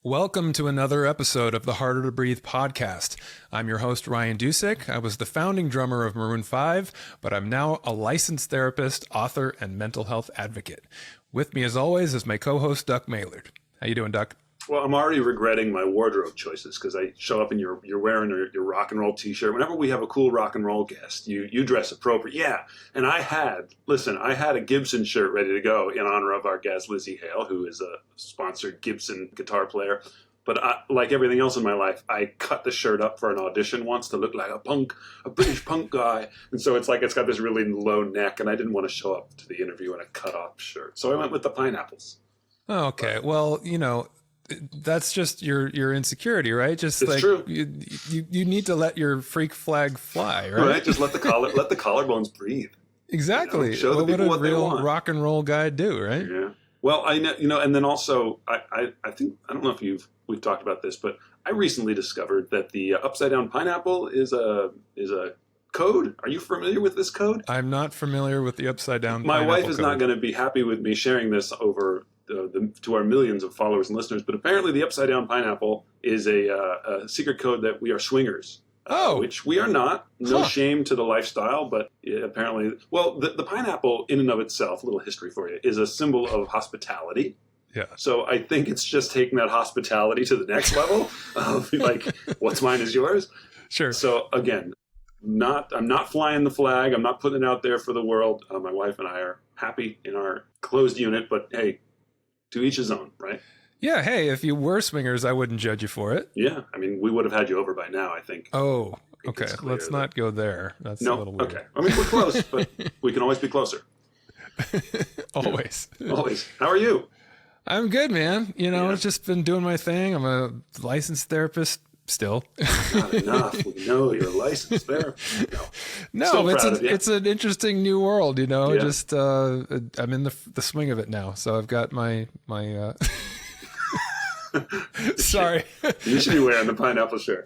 Welcome to another episode of the Harder to Breathe podcast. I'm your host, Ryan Dusick. I was the founding drummer of Maroon 5, but I'm now a licensed therapist, author, and mental health advocate. With me, as always, is my co-host, Duck Maylard. How you doing, Duck? Well, I'm already regretting my wardrobe choices because I show up and you're wearing your rock and roll t-shirt. Whenever we have a cool rock and roll guest, you dress appropriate. Yeah, and I had a Gibson shirt ready to go in honor of our guest, Lzzy Hale, who is a sponsored Gibson guitar player. But like everything else in my life, I cut the shirt up for an audition once to look like a British punk guy. And so it's got this really low neck, and I didn't want to show up to the interview in a cut-off shirt. So I went with the pineapples. Oh, okay. Well, that's just your insecurity, right? Just it's like true. You need to let your freak flag fly, right? Right. Just let the collarbones breathe. Exactly. Show the people what a they real want. rock and roll guy do, right? Yeah. Well, I know, and then also I think I don't know if we've talked about this, but I recently discovered that the upside down pineapple is a code. Are you familiar with this code? I'm not familiar with the upside down. My wife is code. not going to be happy with me sharing this over to our millions of followers and listeners, but apparently the upside down pineapple is a secret code that we are swingers. Which we are not. No shame to the lifestyle, but apparently, well, the pineapple in and of itself, a little history for you, is a symbol of hospitality. Yeah. So I think it's just taking that hospitality to the next level of like, what's mine is yours. Sure. So again, I'm not flying the flag. I'm not putting it out there for the world. My wife and I are happy in our closed unit, but hey, to each his own, right? Yeah, hey, if you were swingers, I wouldn't judge you for it. Yeah, I mean, we would have had you over by now, I think. Oh, okay. Let's not go there. That's a little weird. Okay. I mean, we're close, but we can always be closer. Always. Yeah. Always. How are you? I'm good, man. I've just been doing my thing. I'm a licensed therapist still. Not enough. We know you're a licensed therapist. No, it's an interesting new world, Yeah. Just I'm in the swing of it now. So I've got my Sorry. You should be wearing the pineapple shirt.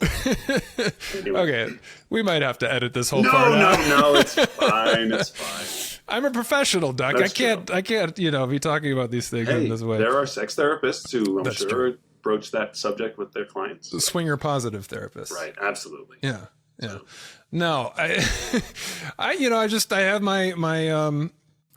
Anyway. Okay. We might have to edit this whole part out. No, it's fine. It's fine. I'm a professional, Doc. I can't, be talking about these things in this way. There are sex therapists who I'm sure broach that subject with their clients. Swinger positive therapists. Right. Absolutely. Yeah. Yeah. No, I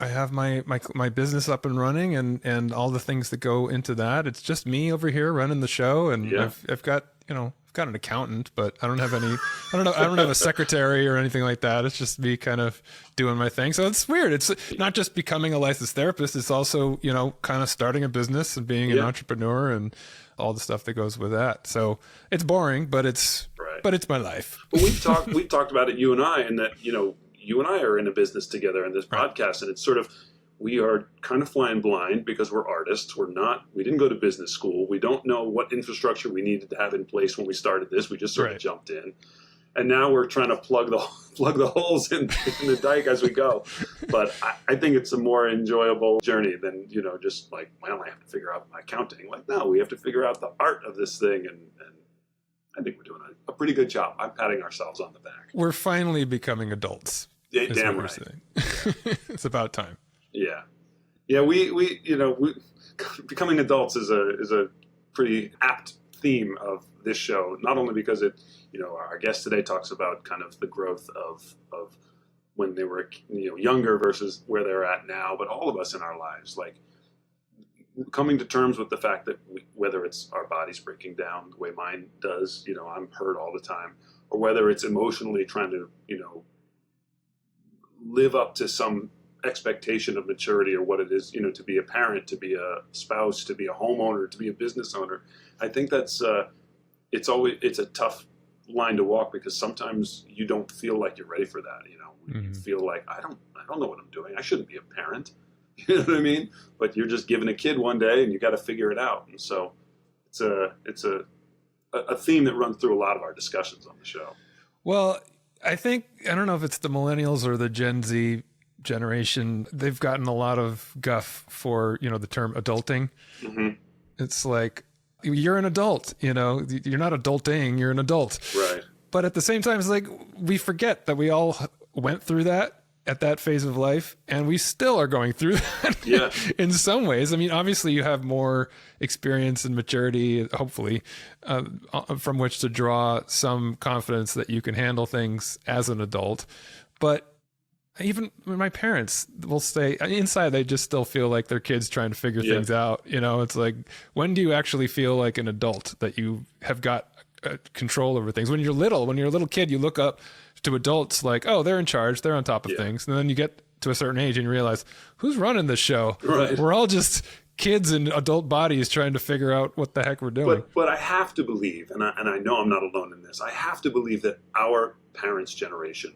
have my business up and running and all the things that go into that. It's just me over here running the show, and I've got an accountant, but I don't have a secretary or anything like that. It's just me kind of doing my thing. So it's weird. It's not just becoming a licensed therapist. It's also, kind of starting a business and being an entrepreneur and all the stuff that goes with that. So it's boring, but it's my life. But we've talked about it, you and I, and that, you and I are in a business together in this podcast, and it's sort of, we are kind of flying blind because we're artists. We didn't go to business school. We don't know what infrastructure we needed to have in place when we started this. We just sort of jumped in. And now we're trying to plug the holes in the dike as we go. But I think it's a more enjoyable journey than, just like, well, I have to figure out my accounting. Like, no, we have to figure out the art of this thing. And I think we're doing a pretty good job. I'm patting ourselves on the back. We're finally becoming adults. Damn right. It's about time. Yeah. Yeah, we becoming adults is a pretty apt theme of this show, not only because it, our guest today talks about kind of the growth of when they were, younger versus where they're at now, but all of us in our lives, like coming to terms with the fact that whether it's our bodies breaking down the way mine does, I'm hurt all the time, or whether it's emotionally trying to, live up to some expectation of maturity or what it is, to be a parent, to be a spouse, to be a homeowner, to be a business owner. I think that's it's a tough line to walk because sometimes you don't feel like you're ready for that. You feel like I don't know what I'm doing. I shouldn't be a parent. You know what I mean? But you're just given a kid one day and you got to figure it out. And so it's a theme that runs through a lot of our discussions on the show. Well, I don't know if it's the millennials or the Gen Z generation. They've gotten a lot of guff for, the term adulting. Mm-hmm. It's like, you're an adult, you're not adulting, you're an adult. Right. But at the same time, it's like, we forget that we all went through that at that phase of life, and we still are going through that in some ways. I mean, obviously you have more experience and maturity, hopefully, from which to draw some confidence that you can handle things as an adult. But even my parents will say inside, they just still feel like their kids trying to figure things out. You know, it's like, when do you actually feel like an adult, that you have got control over things? When you're a little kid, you look up to adults like, oh, they're in charge, they're on top of things. And then you get to a certain age and you realize, who's running this show? Right. We're all just kids in adult bodies trying to figure out what the heck we're doing. But I have to believe, and I know I'm not alone in this, I have to believe that our parents' generation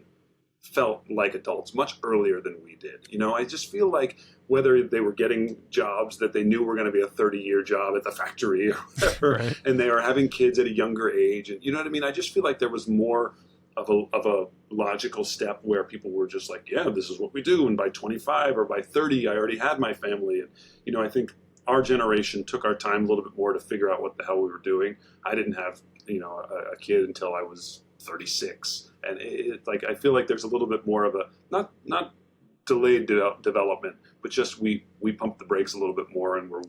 felt like adults much earlier than we did. You know, I just feel like whether they were getting jobs that they knew were going to be a 30-year job at the factory or whatever, right, and they are having kids at a younger age, and you know what I mean? I just feel like there was more of a logical step where people were just like, yeah, this is what we do, and by 25 or by 30, I already had my family. And, you know, I think our generation took our time a little bit more to figure out what the hell we were doing. I didn't have, you know, a kid until I was 36. And like, I feel like there's a little bit more of a, not delayed development, but just we pumped the brakes a little bit more, and we're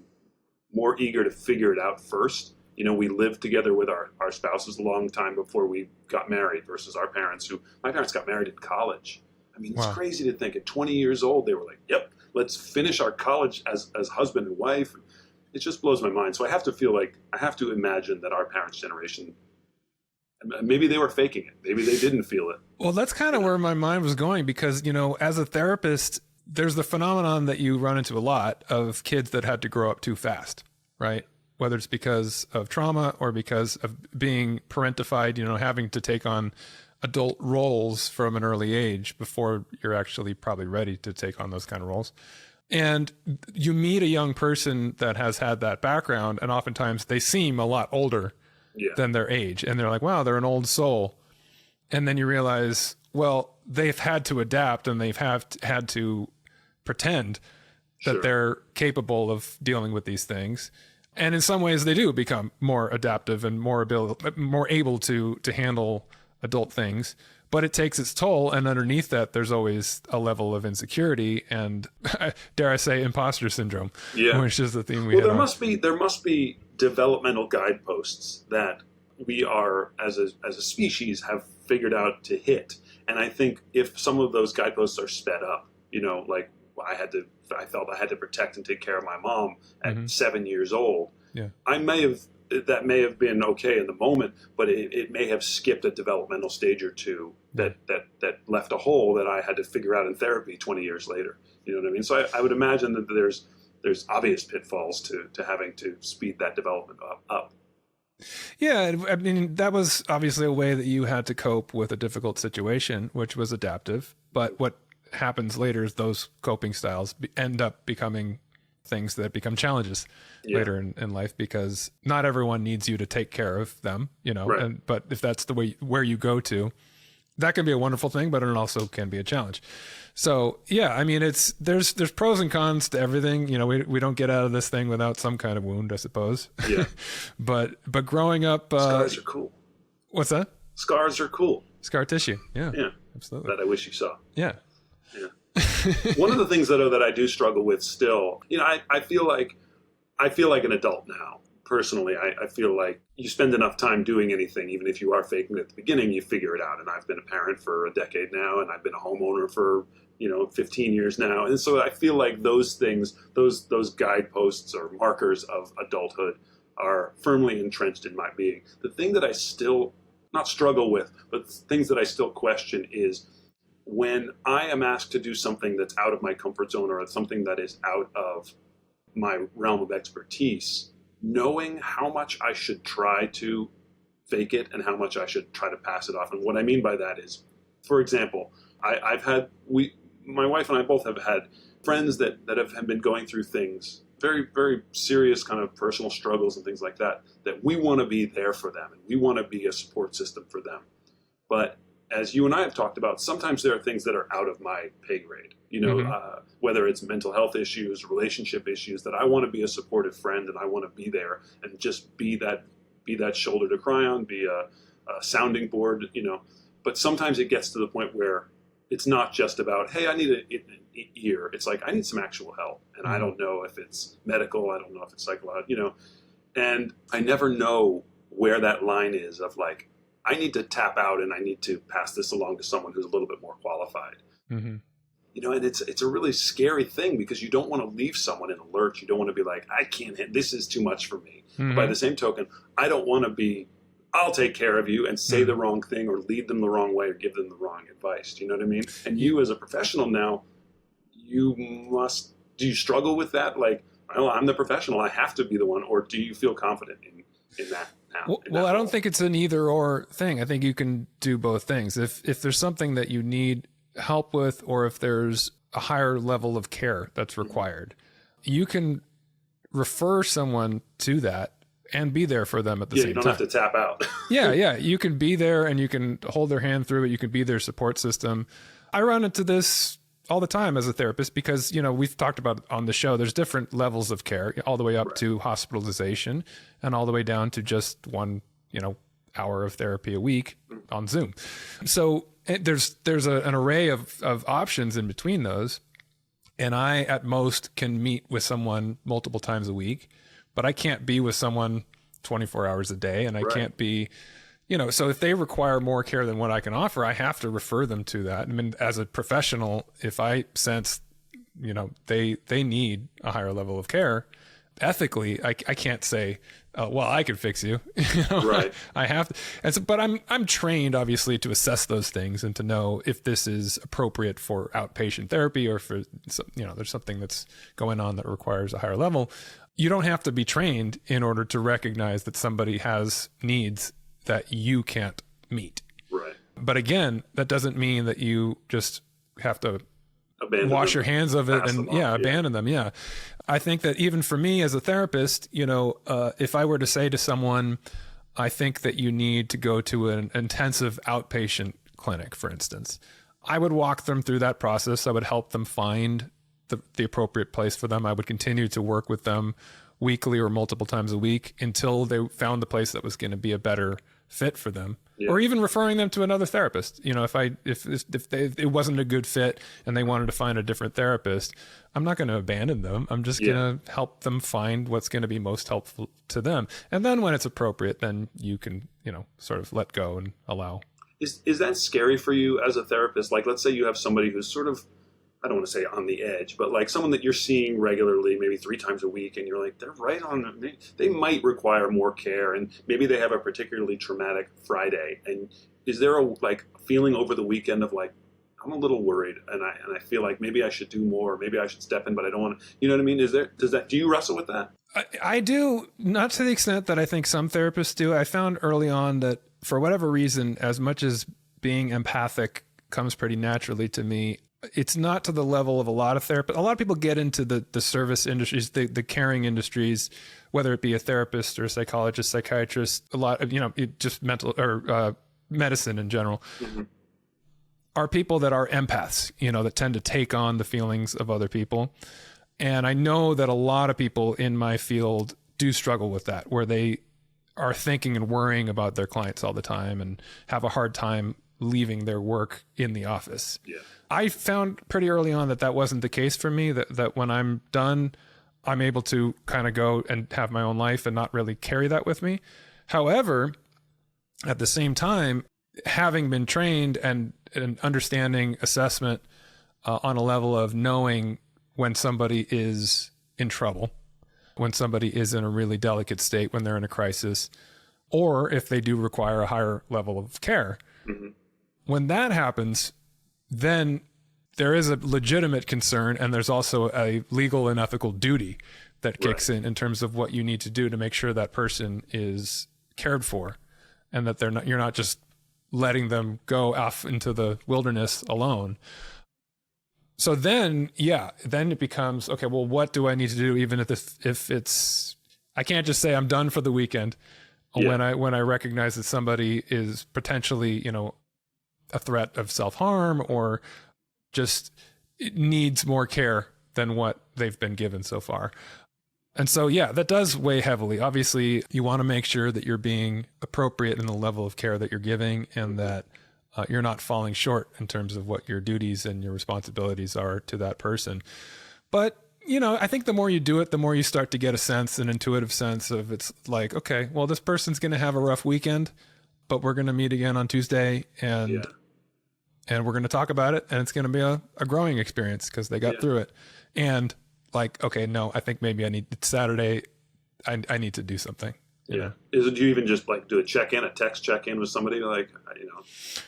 more eager to figure it out first. You know, we lived together with our spouses a long time before we got married, versus our parents, my parents got married in college. I mean, it's crazy to think at 20 years old, they were like, yep, let's finish our college as husband and wife. It just blows my mind. So I have to imagine that our parents' generation, maybe they were faking it. Maybe they didn't feel it. Well, that's kind of where my mind was going, because, you know, as a therapist, there's the phenomenon that you run into a lot of kids that had to grow up too fast, right? Whether it's because of trauma or because of being parentified, you know, having to take on adult roles from an early age before you're actually probably ready to take on those kind of roles. And you meet a young person that has had that background, and oftentimes they seem a lot older than their age. And they're like, wow, they're an old soul. And then you realize, well, they've had to adapt, and they've had to pretend that they're capable of dealing with these things. And in some ways they do become more adaptive and more able to handle adult things, but it takes its toll. And underneath that, there's always a level of insecurity and, dare I say, imposter syndrome, which is the thing we there must be developmental guideposts that we are, as a species, have figured out to hit. And I think if some of those guideposts are sped up, you know, like I felt I had to protect and take care of my mom at 7 years old. Yeah. That may have been okay in the moment, but it may have skipped a developmental stage or two that left a hole that I had to figure out in therapy 20 years later. You know what I mean? So I would imagine that there's obvious pitfalls to having to speed that development up. Yeah, I mean, that was obviously a way that you had to cope with a difficult situation, which was adaptive. But what happens later is those coping styles end up becoming things that become challenges later in life, because not everyone needs you to take care of them, you know. Right. But if that's the way where you go to, that can be a wonderful thing, but it also can be a challenge. So yeah, I mean, there's pros and cons to everything. You know, we don't get out of this thing without some kind of wound, I suppose. Yeah. but growing up, scars are cool. What's that? Scars are cool. Scar tissue. Yeah. Yeah. Absolutely. That I wish you saw. Yeah. Yeah. One of the things that I do struggle with still, you know, I feel like an adult now. Personally, I feel like you spend enough time doing anything, even if you are faking it at the beginning, you figure it out. And I've been a parent for a decade now, and I've been a homeowner for, 15 years now. And so I feel like those things, those guideposts or markers of adulthood are firmly entrenched in my being. The thing that I still not struggle with, but things that I still question is when I am asked to do something that's out of my comfort zone or something that is out of my realm of expertise, knowing how much I should try to fake it and how much I should try to pass it off. And what I mean by that is, for example, my wife and I both have had friends that have been going through things, very, very serious kind of personal struggles and things like that we want to be there for them and we want to be a support system for them. But as you and I have talked about, sometimes there are things that are out of my pay grade, whether it's mental health issues, relationship issues, that I want to be a supportive friend and I want to be there and just be that shoulder to cry on, be a sounding board, But sometimes it gets to the point where it's not just about, hey, I need an ear. It's like, I need some actual help. And I don't know if it's medical. I don't know if it's psychological, and I never know where that line is of like, I need to tap out and I need to pass this along to someone who's a little bit more qualified. Mm-hmm. And it's a really scary thing because you don't want to leave someone in a lurch. You don't want to be like, I can't, this is too much for me. Mm-hmm. But by the same token, I don't want to be, I'll take care of you and say the wrong thing or lead them the wrong way or give them the wrong advice. Do you know what I mean? And you as a professional now, do you struggle with that? Like, oh, I'm the professional, I have to be the one, or do you feel confident in that now? Well, I don't think it's an either or thing. I think you can do both things. If there's something that you need help with, or if there's a higher level of care that's required, you can refer someone to that and be there for them at the same time. You don't have to tap out. Yeah. You can be there and you can hold their hand through it. You can be their support system. I run into this all the time as a therapist because, we've talked about on the show, there's different levels of care, all the way up to hospitalization and all the way down to just one, hour of therapy a week on Zoom. So there's an array of options in between those. And I, at most, can meet with someone multiple times a week, but I can't be with someone 24 hours a day. And I can't be, so if they require more care than what I can offer, I have to refer them to that. I mean, as a professional, if I sense, they need a higher level of care, ethically, I can't say, well, I can fix you. Right. I have to. And so, but I'm trained, obviously, to assess those things and to know if this is appropriate for outpatient therapy or for, there's something that's going on that requires a higher level. You don't have to be trained in order to recognize that somebody has needs that you can't meet. Right. But again, that doesn't mean that you just have to wash your hands of it and abandon them. Yeah. I think that even for me as a therapist, if I were to say to someone, I think that you need to go to an intensive outpatient clinic, for instance, I would walk them through that process. I would help them find the appropriate place for them. I would continue to work with them weekly or multiple times a week until they found the place that was going to be a better fit for them. Yeah. Or even referring them to another therapist. If it wasn't a good fit and they wanted to find a different therapist, I'm not going to abandon them. I'm just going to help them find what's going to be most helpful to them. And then when it's appropriate, then you can, sort of let go and allow. Is that scary for you as a therapist? Like, let's say you have somebody who's sort of, I don't want to say on the edge, but like someone that you're seeing regularly, maybe 3 times a week, and you're like, they're right on, they might require more care, and maybe they have a particularly traumatic Friday. And is there a feeling over the weekend of like, I'm a little worried, and I feel like maybe I should do more, maybe I should step in, but I don't want to, you know what I mean? Do you wrestle with that? I do, not to the extent that I think some therapists do. I found early on that for whatever reason, as much as being empathic comes pretty naturally to me, it's not to the level of a lot of therapists. A lot of people get into the service industries, the caring industries, whether it be a therapist or a psychologist, psychiatrist, a lot of, just mental or medicine in general, are people that are empaths, that tend to take on the feelings of other people. And I know that a lot of people in my field do struggle with that, where they are thinking and worrying about their clients all the time and have a hard time leaving their work in the office. Yeah. I found pretty early on that wasn't the case for me, that when I'm done, I'm able to kind of go and have my own life and not really carry that with me. However, at the same time, having been trained and understanding assessment on a level of knowing when somebody is in trouble, when somebody is in a really delicate state, when they're in a crisis, or if they do require a higher level of care, when that happens, then there is a legitimate concern, and there's also a legal and ethical duty that kicks in terms of what you need to do to make sure that person is cared for, and that you're not just letting them go off into the wilderness alone. So then it becomes, okay, well, what do I need to do? Even if it's, I can't just say I'm done for the weekend when I recognize that somebody is potentially, a threat of self-harm or just needs more care than what they've been given so far. And so, that does weigh heavily. Obviously, you want to make sure that you're being appropriate in the level of care that you're giving, and that you're not falling short in terms of what your duties and your responsibilities are to that person. But, I think the more you do it, the more you start to get an intuitive sense of, it's like, okay, well, this person's going to have a rough weekend, but we're going to meet again on Tuesday and we're going to talk about it, and it's going to be a growing experience because they got through it. And like, okay, no, I think maybe it's Saturday. I need to do something. Yeah. Do you even just like do a text check-in with somebody, like,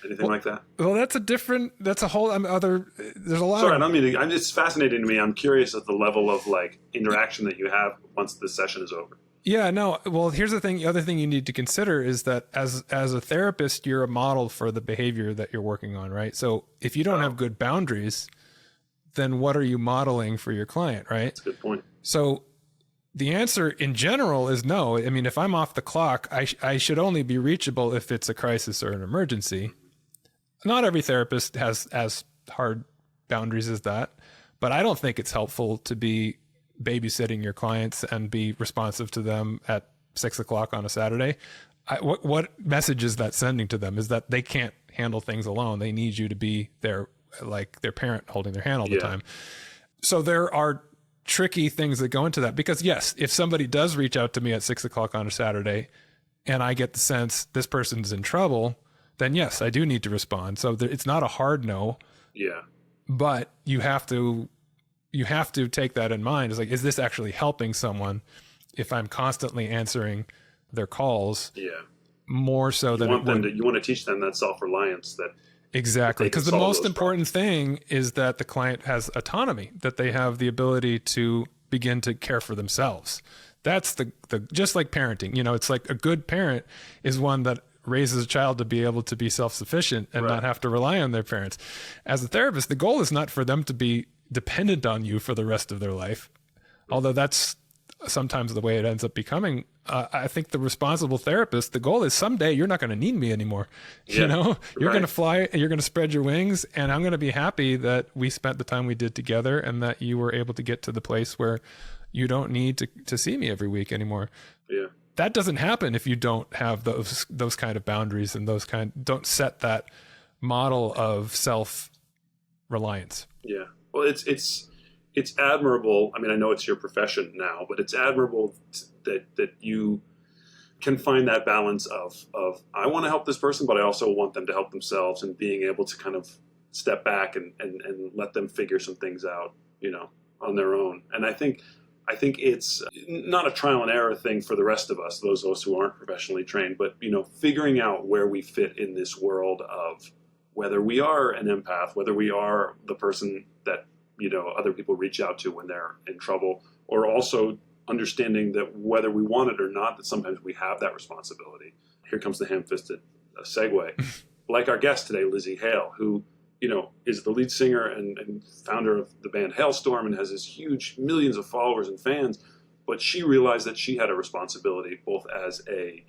anything like that? Well, that's a whole there's a lot. Sorry, I don't mean to, it's fascinating to me. I'm curious at the level of like interaction that you have once the session is over. Yeah, no. Well, here's the thing. The other thing you need to consider is that as a therapist, you're a model for the behavior that you're working on, right? So if you don't have good boundaries, then what are you modeling for your client, right? That's a good point. So the answer in general is no. I mean, if I'm off the clock, I should only be reachable if it's a crisis or an emergency. Not every therapist has as hard boundaries as that, but I don't think it's helpful to be babysitting your clients and be responsive to them at 6 o'clock on a Saturday. What message is that sending to them? Is that they can't handle things alone. They need you to be their parent holding their hand all the time. So there are tricky things that go into that, because yes, if somebody does reach out to me at 6 o'clock on a Saturday and I get the sense this person's in trouble, then yes, I do need to respond. So it's not a hard no. Yeah. But you have to take that in mind. It's like, is this actually helping someone if I'm constantly answering their calls? Yeah. More so than you want to teach them that self-reliance that. Exactly. Because the most important thing is that the client has autonomy, that they have the ability to begin to care for themselves. That's the just like parenting, it's like a good parent is one that raises a child to be able to be self-sufficient and not have to rely on their parents. As a therapist, the goal is not for them to be dependent on you for the rest of their life, although that's sometimes the way it ends up becoming. I think the responsible therapist, the goal is someday you're not going to need me anymore. You're going to fly, you're going to spread your wings, and I'm going to be happy that we spent the time we did together and that you were able to get to the place where you don't need to see me every week anymore. Yeah. That doesn't happen if you don't have those kind of boundaries and don't set that model of self-reliance. Yeah. Well, it's admirable. I mean, I know it's your profession now, but it's admirable that you can find that balance of I want to help this person, but I also want them to help themselves, and being able to kind of step back and let them figure some things out, on their own. And I think it's not a trial and error thing for the rest of us, those of us who aren't professionally trained, but, figuring out where we fit in this world of whether we are an empath, whether we are the person that, other people reach out to when they're in trouble, or also understanding that whether we want it or not, that sometimes we have that responsibility. Here comes the ham-fisted segue. Like our guest today, Lzzy Hale, who, is the lead singer and founder of the band Halestorm and has this huge millions of followers and fans. But she realized that she had a responsibility both as a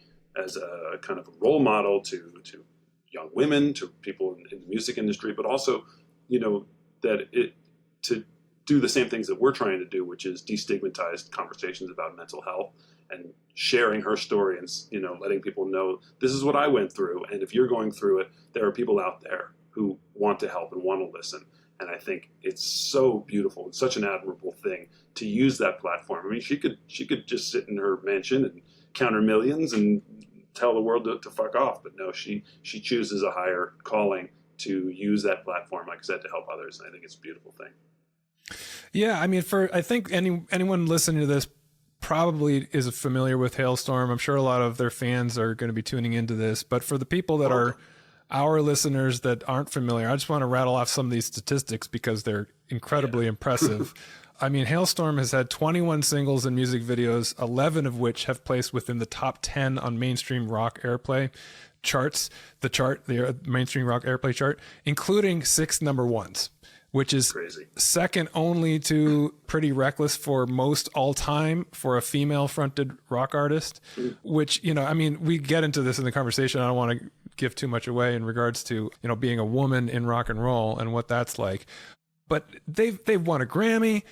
kind of a role model to young women, to people in the music industry, but also, to do the same things that we're trying to do, which is destigmatize conversations about mental health and sharing her story and, letting people know this is what I went through. And if you're going through it, there are people out there who want to help and want to listen. And I think it's so beautiful and such an admirable thing to use that platform. I mean, she could just sit in her mansion and count her millions and tell the world to fuck off. But no, she chooses a higher calling to use that platform, like I said, to help others. And I think it's a beautiful thing. Yeah, I mean, I think anyone listening to this probably is familiar with Halestorm. I'm sure a lot of their fans are going to be tuning into this. But for the people that are our listeners that aren't familiar, I just want to rattle off some of these statistics because they're incredibly impressive. I mean, Halestorm has had 21 singles and music videos, 11 of which have placed within the top 10 on mainstream rock airplay charts, the mainstream rock airplay chart, including 6 number ones, which is crazy. Second only to Pretty Reckless for most all time for a female fronted rock artist, which, we get into this in the conversation. I don't want to give too much away in regards to, being a woman in rock and roll and what that's like, but they've won a Grammy.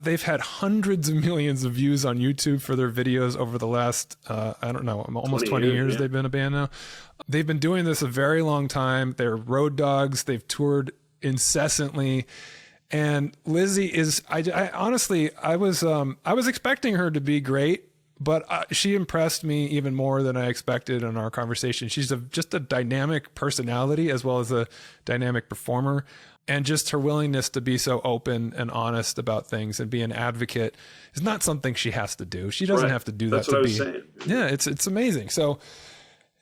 They've had hundreds of millions of views on YouTube for their videos over the last, I don't know, almost 20 years. They've been a band now. They've been doing this a very long time. They're road dogs. They've toured incessantly. And Lizzy is, I honestly, I was expecting her to be great, but she impressed me even more than I expected in our conversation. She's just a dynamic personality as well as a dynamic performer. And just her willingness to be so open and honest about things and be an advocate is not something she has to do. She doesn't have to do that to be. Saying. Yeah, it's amazing. So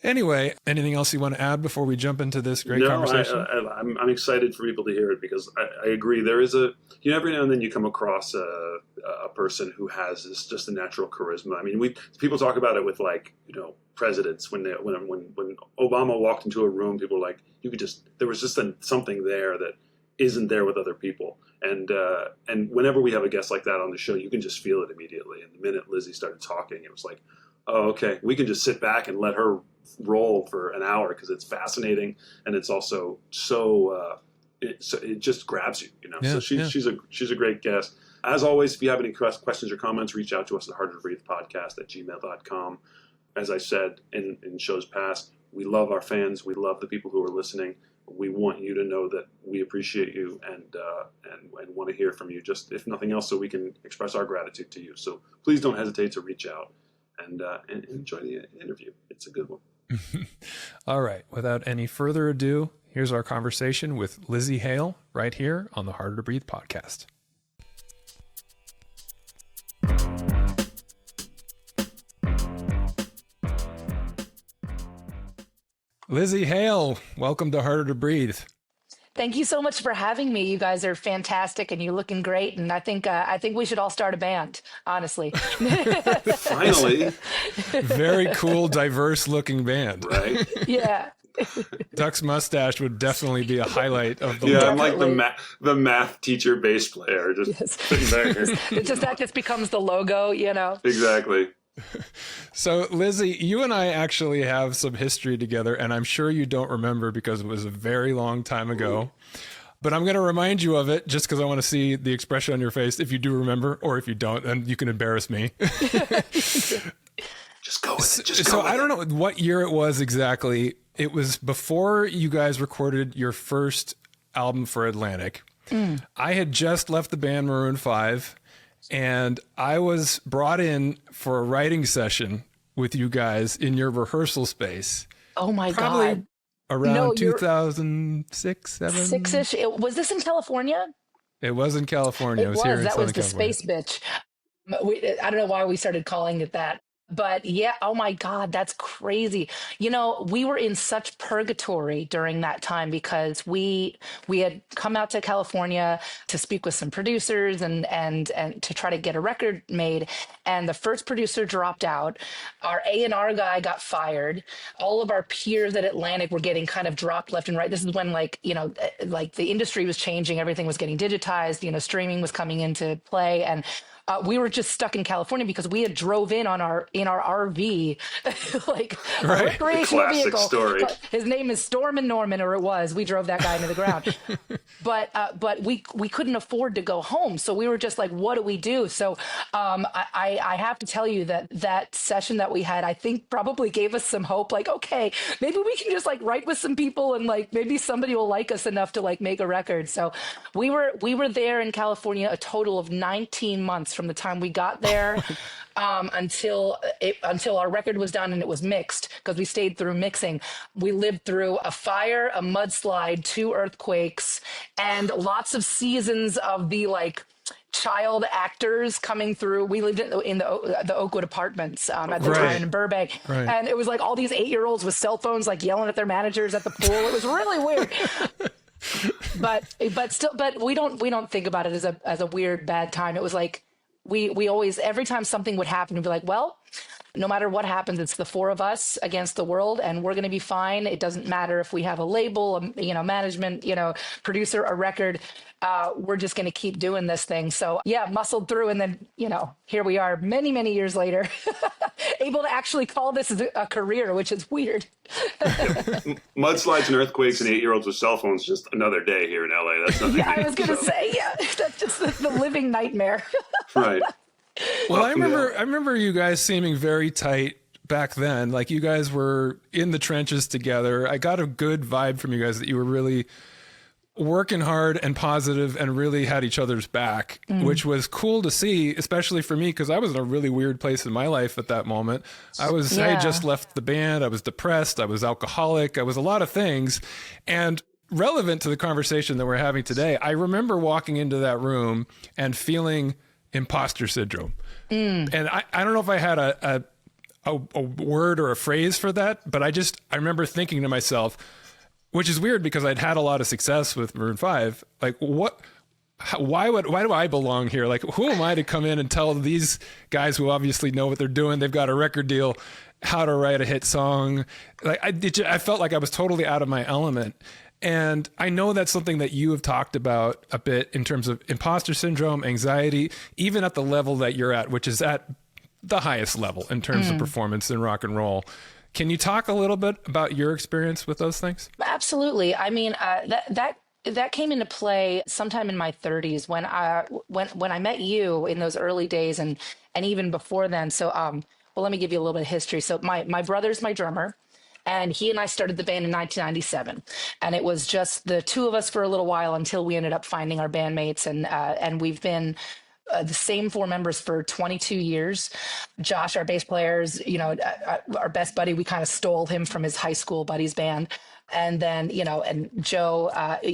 anyway, anything else you want to add before we jump into this great conversation? I'm excited for people to hear it because I agree. There is every now and then you come across a person who has just a natural charisma. I mean, people talk about it with presidents when Obama walked into a room, people were like, there was just something there that isn't there with other people. And whenever we have a guest like that on the show, you can just feel it immediately. And the minute Lizzy started talking, it was like, oh, okay, we can just sit back and let her roll for an hour because it's fascinating and it's also it just grabs you, Yeah, so she's a great guest. As always, if you have any questions or comments, reach out to us at hardertobreathe@gmail.com. As I said in shows past, we love our fans. We love the people who are listening. We want you to know that we appreciate you and want to hear from you, just if nothing else, so we can express our gratitude to you. So please don't hesitate to reach out and enjoy the interview. It's a good one. All right. Without any further ado, here's our conversation with Lzzy Hale right here on the Harder to Breathe podcast. Lzzy Hale, welcome to Harder to Breathe. Thank you so much for having me. You guys are fantastic and you're looking great. And I think we should all start a band, honestly. Finally. Very cool, diverse looking band. Right? Yeah. Duck's mustache would definitely be a highlight of the look. I'm like the math teacher bass player just sitting back here. That just becomes the logo, Exactly. So Lizzy, you and I actually have some history together, and I'm sure you don't remember because it was a very long time ago. Ooh. But I'm going to remind you of it just because I want to see the expression on your face if you do remember, or if you don't, and you can embarrass me. Just go with it. So I don't know what year it was exactly. It was before you guys recorded your first album for Atlantic. Mm. I had just left the band Maroon 5. And I was brought in for a writing session with you guys in your rehearsal space. Oh my God. Around 2006, 7? 6-ish. Was this in California? It was in California. It was. Here in that was the California. Space Bitch. I don't know why we started calling it that. But yeah, oh my God, that's crazy. We were in such purgatory during that time because we had come out to California to speak with some producers and to try to get a record made. And the first producer dropped out. Our A&R guy got fired. All of our peers at Atlantic were getting kind of dropped left and right. This is when like the industry was changing. Everything was getting digitized, streaming was coming into play. And we were just stuck in California because we had drove in our RV, like a recreational vehicle. Story. His name is Storm and Norman, or it was. We drove that guy into the ground. But we couldn't afford to go home, so we were just like, what do we do? So I have to tell you that session that we had, I think probably gave us some hope. Like, okay, maybe we can just like write with some people and like maybe somebody will like us enough to like make a record. So we were there in California a total of 19 months from the time we got there until our record was done and it was mixed, because we stayed through mixing. We lived through a fire, a mudslide, 2 earthquakes, and lots of seasons of the like child actors coming through. We lived in the Oakwood Apartments at the time in Burbank, and it was like all these 8-year-olds with cell phones like yelling at their managers at the pool. It was really weird. But we don't think about it as a weird bad time. It was like we always, every time something would happen, we'd be like, well, no matter what happens, it's the four of us against the world, and we're going to be fine. It doesn't matter if we have a label, management, producer, a record. We're just going to keep doing this thing. So yeah, muscled through. And then, here we are many, many years later, able to actually call this a career, which is weird. Mudslides and earthquakes and 8-year-olds with cell phones, just another day here in LA. That's nothing. Yeah, I was going to say, that's just the living nightmare. Right. Well, I remember you guys seeming very tight back then. Like, you guys were in the trenches together. I got a good vibe from you guys that you were really working hard and positive and really had each other's back, which was cool to see, especially for me, because I was in a really weird place in my life at that moment. I had just left the band. I was depressed. I was alcoholic. I was a lot of things. And relevant to the conversation that we're having today, I remember walking into that room and feeling imposter syndrome. And I don't know if I had a word or a phrase for that, but I remember thinking to myself, which is weird because I'd had a lot of success with Maroon 5. Like, why do I belong here? Like, who am I to come in and tell these guys who obviously know what they're doing, they've got a record deal, how to write a hit song? Like, I felt like I was totally out of my element. And I know that's something that you have talked about a bit in terms of imposter syndrome, anxiety, even at the level that you're at, which is at the highest level in terms of performance in rock and roll. Can you talk a little bit about your experience with those things? Absolutely. I mean, that came into play sometime in my 30s when I met you in those early days, and even before then. So, well, let me give you a little bit of history. So my brother's my drummer, and he and I started the band in 1997, and it was just the two of us for a little while until we ended up finding our bandmates, and we've been the same four members for 22 years. Josh, our bass players, our best buddy, we kind of stole him from his high school buddies band. And then, and Joe,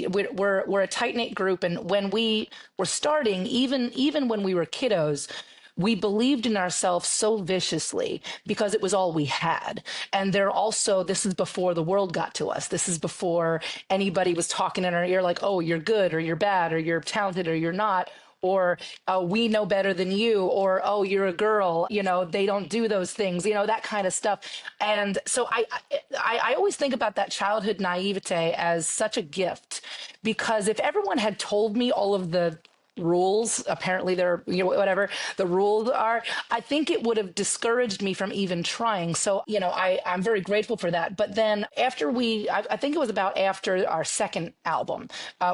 we're a tight knit group. And when we were starting, even when we were kiddos, we believed in ourselves so viciously because it was all we had. And this is before the world got to us. This is before anybody was talking in our ear like, oh, you're good, or you're bad, or you're talented, or you're not. Or we know better than you, or, oh, you're a girl, they don't do those things, that kind of stuff. And so I always think about that childhood naivete as such a gift, because if everyone had told me all of the rules, apparently they're, whatever the rules are, I think it would have discouraged me from even trying. So, I'm very grateful for that. But then after I think it was about after our second album,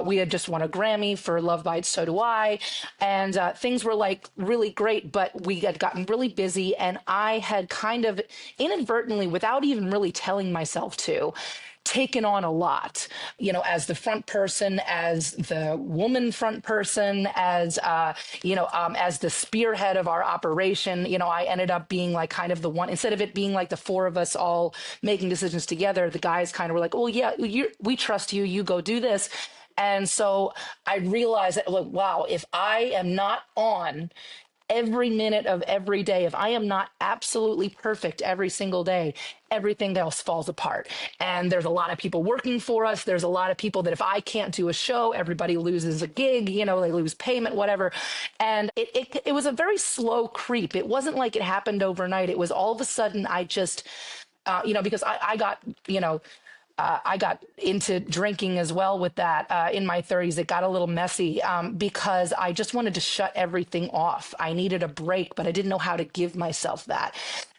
we had just won a Grammy for Love Bites, So Do I. And things were like really great, but we had gotten really busy, and I had kind of inadvertently, without even really telling myself to, taken on a lot, as the front person, as the woman front person, as the spearhead of our operation. I ended up being like kind of the one, instead of it being like the four of us all making decisions together, the guys kind of were like, oh yeah, we trust you, you go do this. And so I realized that, like, wow, if I am not on every minute of every day, if I am not absolutely perfect every single day, everything else falls apart. And there's a lot of people working for us. There's a lot of people that if I can't do a show, everybody loses a gig, they lose payment, whatever. And it was a very slow creep. It wasn't like it happened overnight. It was all of a sudden I just, because I got into drinking as well with that in my 30s. It got a little messy because I just wanted to shut everything off. I needed a break, but I didn't know how to give myself that.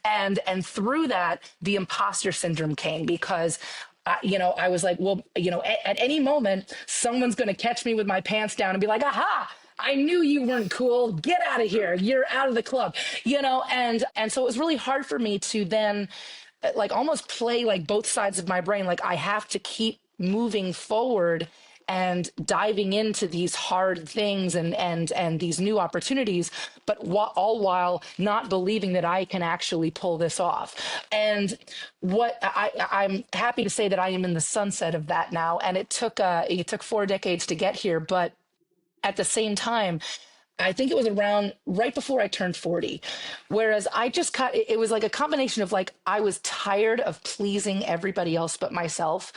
And through that, the imposter syndrome came because I was like, well, at any moment, someone's going to catch me with my pants down and be like, aha, I knew you weren't cool. Get out of here. You're out of the club, and so it was really hard for me to then like almost play like both sides of my brain. Like I have to keep moving forward and diving into these hard things and these new opportunities, but all while not believing that I can actually pull this off. And what I'm happy to say that I am in the sunset of that now. And it took 4 decades to get here, but at the same time, I think it was around right before I turned 40. Whereas it was like a combination of like, I was tired of pleasing everybody else but myself.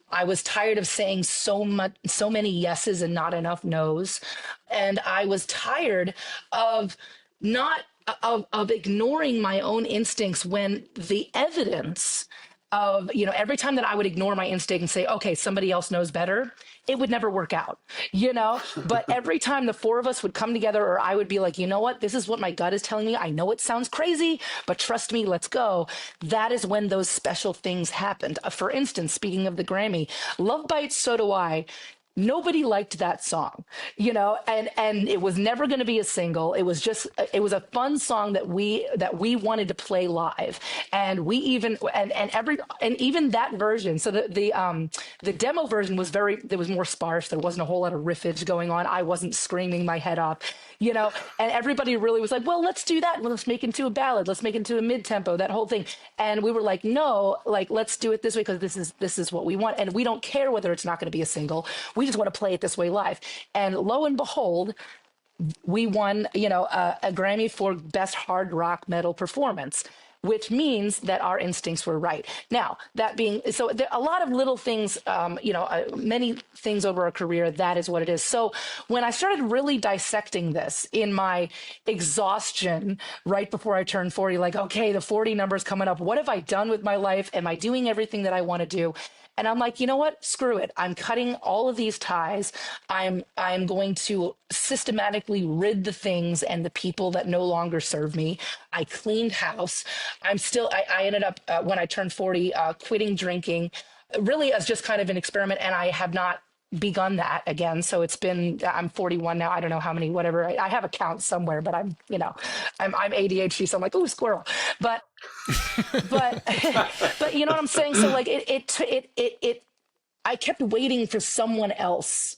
I was tired of saying so many yeses and not enough nos. And I was tired of not of ignoring my own instincts when the evidence of, every time that I would ignore my instinct and say, okay, somebody else knows better, it would never work out, But every time the four of us would come together, or I would be like, you know what, this is what my gut is telling me. I know it sounds crazy, but trust me, let's go. That is when those special things happened. For instance, speaking of the Grammy, Love Bites, So Do I. Nobody liked that song, and it was never going to be a single. It was a fun song that we wanted to play live. And we even, and even that version. So the demo version there was more sparse. There wasn't a whole lot of riffage going on. I wasn't screaming my head off, and everybody really was like, well, let's do that. Let's make it into a ballad. Let's make it into a mid-tempo, that whole thing. And we were like, no, let's do it this way, because this is what we want. And we don't care whether it's not going to be a single. We just want to play it this way live. And lo and behold, we won, a Grammy for Best Hard Rock Metal Performance, which means that our instincts were right. Now, that being, so there are a lot of little things, many things over a career, that is what it is. So when I started really dissecting this in my exhaustion right before I turned 40, like, okay, the 40 number's coming up. What have I done with my life? Am I doing everything that I want to do? And I'm like, you know what? Screw it. I'm cutting all of these ties. I'm going to systematically rid the things and the people that no longer serve me. I cleaned house. I ended up, when I turned 40, quitting drinking, really as just kind of an experiment. And I have not begun that again. So I'm 41 now. I don't know how many, whatever. I have a count somewhere, but I'm ADHD. So I'm like, ooh, squirrel. But but you know what I'm saying? So like I kept waiting for someone else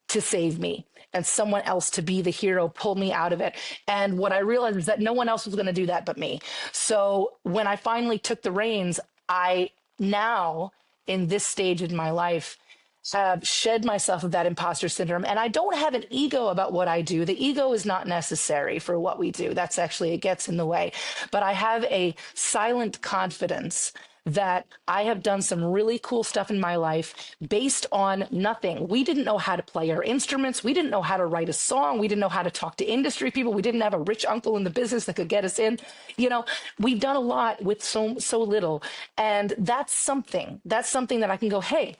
to save me and someone else to be the hero, pull me out of it. And what I realized is that no one else was going to do that but me. So when I finally took the reins, I now, in this stage in my life, have shed myself of that imposter syndrome. And I don't have an ego about what I do. The ego is not necessary for what we do. That's actually, it gets in the way. But I have a silent confidence that I have done some really cool stuff in my life based on nothing. We didn't know how to play our instruments. We didn't know how to write a song. We didn't know how to talk to industry people. We didn't have a rich uncle in the business that could get us in. We've done a lot with so little. And that's something that I can go, hey,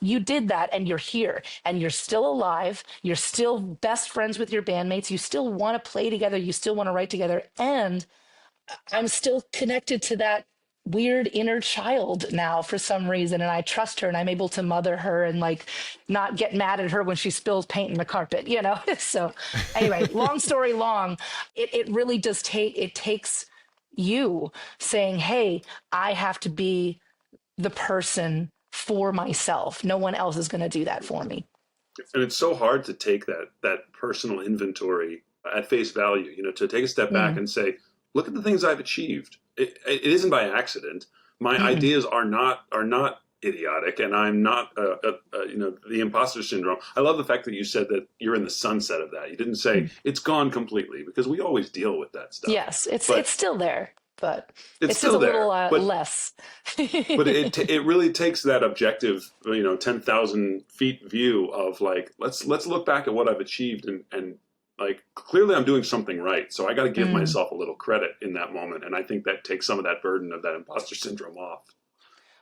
you did that and you're here and you're still alive. You're still best friends with your bandmates. You still want to play together. You still want to write together. And I'm still connected to that weird inner child now for some reason. And I trust her and I'm able to mother her and like not get mad at her when she spills paint in the carpet, So anyway, long story long, it really does takes you saying, hey, I have to be the person for myself. No one else is going to do that for me. And it's so hard to take that personal inventory at face value, to take a step back and say, look at the things I've achieved. It isn't by accident. My ideas are not idiotic, and I'm not, the imposter syndrome. I love the fact that you said that you're in the sunset of that. You didn't say it's gone completely, because we always deal with that stuff. Yes, it's still there. But it's still just a there, little less. But it really takes that objective, 10,000 feet view of like, let's look back at what I've achieved and like, clearly I'm doing something right. So I got to give myself a little credit in that moment. And I think that takes some of that burden of that imposter syndrome off.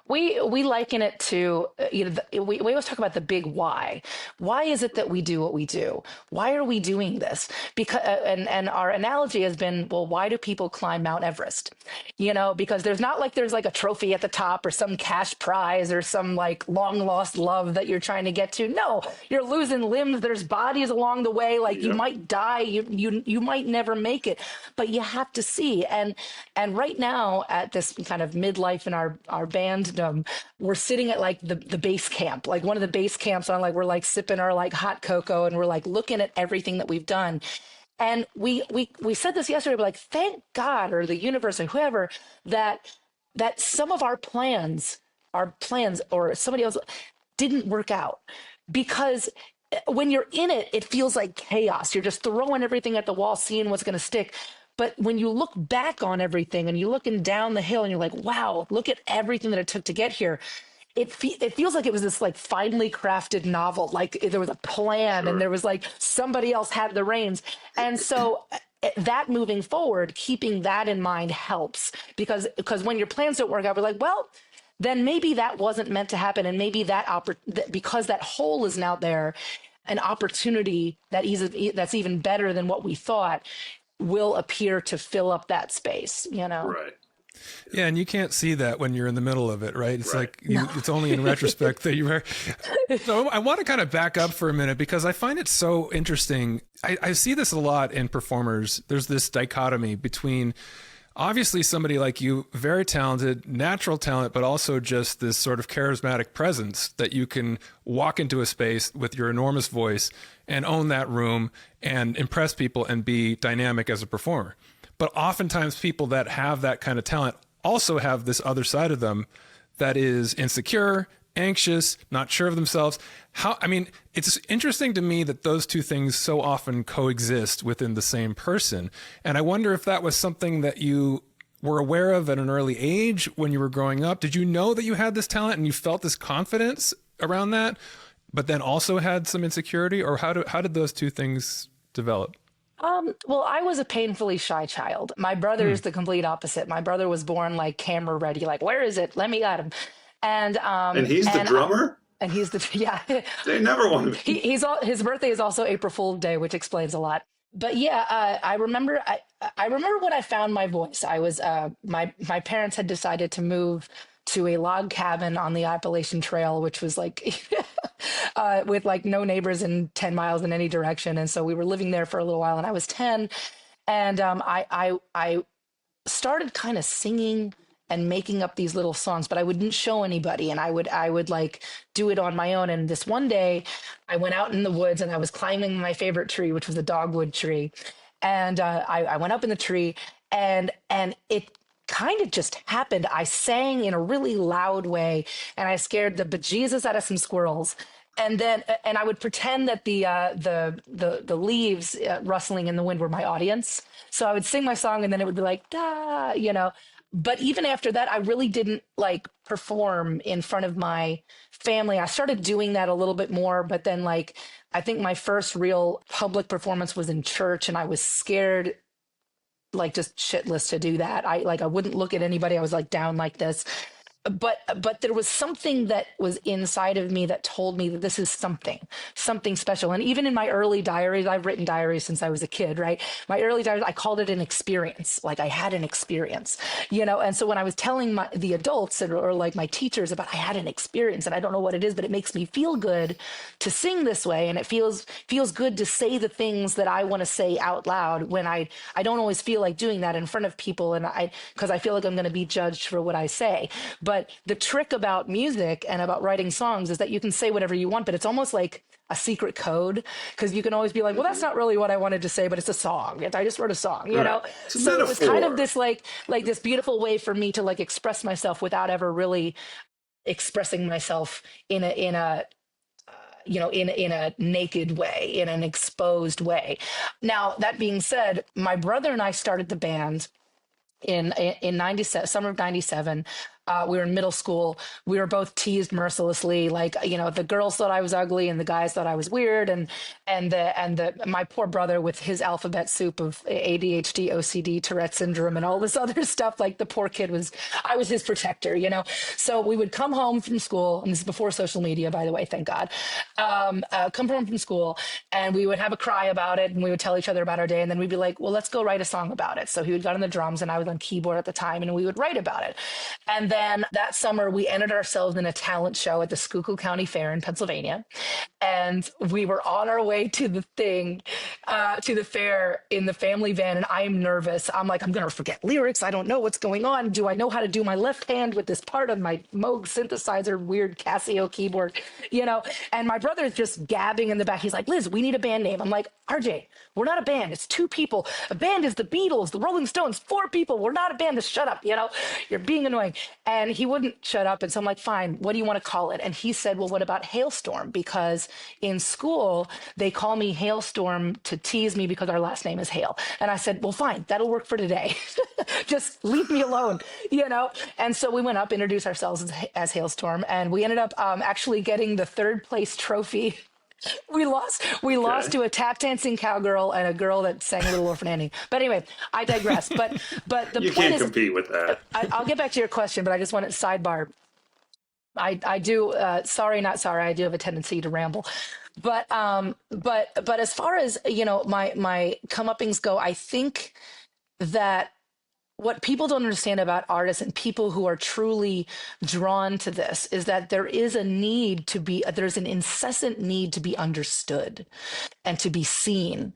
We liken it to, we always talk about the big why. Why is it that we do what we do? Why are we doing this? Because, and our analogy has been, well, why do people climb Mount Everest? Because there's like a trophy at the top or some cash prize or some like long lost love that you're trying to get to. No, you're losing limbs. There's bodies along the way. Like you might die. You might never make it, but you have to see. And right now at this kind of midlife in our band, we're sitting at like the base camp, like one of the base camps on, like we're like sipping our like hot cocoa and we're like looking at everything that we've done. And we said this yesterday, but like, thank God or the universe or whoever that some of our plans or somebody else didn't work out, because when you're in it, it feels like chaos. You're just throwing everything at the wall, seeing what's going to stick. But when you look back on everything and you're looking down the hill and you're like, wow, look at everything that it took to get here. It feels like it was this like finely crafted novel. Like there was a plan and there was like somebody else had the reins. And so that moving forward, keeping that in mind helps, because when your plans don't work out, we're like, well, then maybe that wasn't meant to happen. And maybe because that hole is now there, an opportunity that's even better than what we thought will appear to fill up that space, you know? Right. Yeah, and you can't see that when you're in the middle of it, right? It's like it's only in retrospect that you were. So I want to kind of back up for a minute because I find it so interesting. I see this a lot in performers. There's this dichotomy between obviously somebody like you, very talented, natural talent, but also just this sort of charismatic presence that you can walk into a space with your enormous voice and own that room and impress people and be dynamic as a performer. But oftentimes people that have that kind of talent also have this other side of them that is insecure, anxious, not sure of themselves. It's interesting to me that those two things so often coexist within the same person. And I wonder if that was something that you were aware of at an early age when you were growing up. Did you know that you had this talent and you felt this confidence around that, but then also had some insecurity? Or how did those two things develop? Well, I was a painfully shy child. My brother is the complete opposite. My brother was born like camera ready, like, where is it? Let me at him. And he's the drummer? And he's the, yeah. They never want to. His birthday is also April Fool's Day, which explains a lot. But yeah, I remember when I found my voice. I was, my parents had decided to move to a log cabin on the Appalachian Trail, which was like, with like no neighbors in 10 miles in any direction. And so we were living there for a little while, and I was 10. And I started kind of singing and making up these little songs, but I wouldn't show anybody. And I would like do it on my own. And this one day I went out in the woods and I was climbing my favorite tree, which was a dogwood tree. And I went up in the tree, and it kind of just happened. I sang in a really loud way, and I scared the bejesus out of some squirrels. And I would pretend that the leaves rustling in the wind were my audience. So I would sing my song, and then it would be like, da, you know. But even after that, I really didn't like perform in front of my family. I started doing that a little bit more, but then like, I think my first real public performance was in church, and I was scared, like just shitless to do that. I wouldn't look at anybody. I was like down like this. But there was something that was inside of me that told me that this is something special. And even in my early diaries, I've written diaries since I was a kid, right? My early diaries, I called it an experience. Like I had an experience, you know? And so when I was telling the adults or like my teachers about, I had an experience and I don't know what it is, but it makes me feel good to sing this way. And it feels good to say the things that I want to say out loud when I don't always feel like doing that in front of people. And because I feel like I'm going to be judged for what I say. But the trick about music and about writing songs is that you can say whatever you want, but it's almost like a secret code, because you can always be like, well, that's not really what I wanted to say, but it's a song. I just wrote a song, you know? So it was kind of this like this beautiful way for me to like express myself without ever really expressing myself in a naked way, in an exposed way. Now, that being said, my brother and I started the band in 97, summer of 97. We were in middle school. We were both teased mercilessly. Like, you know, the girls thought I was ugly and the guys thought I was weird. And my poor brother with his alphabet soup of ADHD, OCD, Tourette syndrome, and all this other stuff. Like the poor kid I was his protector, you know? So we would come home from school, and this is before social media, by the way, thank God. Come home from school, and we would have a cry about it, and we would tell each other about our day. And then we'd be like, well, let's go write a song about it. So he would get on the drums and I was on keyboard at the time, and we would write about it. And then that summer, we entered ourselves in a talent show at the Schuylkill County Fair in Pennsylvania. And we were on our way to the fair in the family van. And I am nervous. I'm like, I'm going to forget lyrics. I don't know what's going on. Do I know how to do my left hand with this part of my Moog synthesizer, weird Casio keyboard, you know? And my brother's just gabbing in the back. He's like, Liz, we need a band name. I'm like, RJ, we're not a band. It's 2 people. A band is the Beatles, the Rolling Stones, 4 people. We're not a band. Just shut up. You know, you're being annoying. And he wouldn't shut up. And so I'm like, fine, what do you want to call it? And he said, well, what about Halestorm? Because in school, they call me Halestorm to tease me because our last name is Hale. And I said, well, fine, that'll work for today. Just leave me alone, you know? And so we went up, introduced ourselves as Halestorm. And we ended up actually getting the 3rd place trophy We lost to a tap dancing cowgirl and a girl that sang Little Orphan Annie. But anyway, I digress. But the You point can't is, compete with that. I'll get back to your question, but I just want to sidebar. I do sorry, not sorry. I do have a tendency to ramble, but as far as my comeuppings go, I think that what people don't understand about artists and people who are truly drawn to this is that there's an incessant need to be understood and to be seen.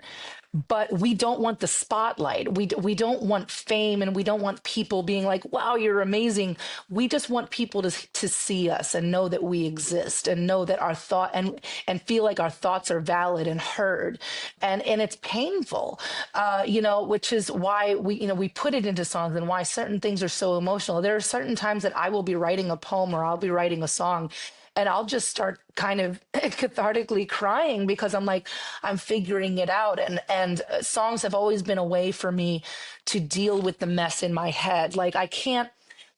But we don't want the spotlight. We don't want fame, and we don't want people being like, wow, you're amazing. We just want people to see us and know that we exist and know that our thought and feel like our thoughts are valid and heard. And it's painful, which is why we put it into songs and why certain things are so emotional. There are certain times that I will be writing a poem or I'll be writing a song, and I'll just start kind of cathartically crying because I'm figuring it out. And songs have always been a way for me to deal with the mess in my head. Like, I can't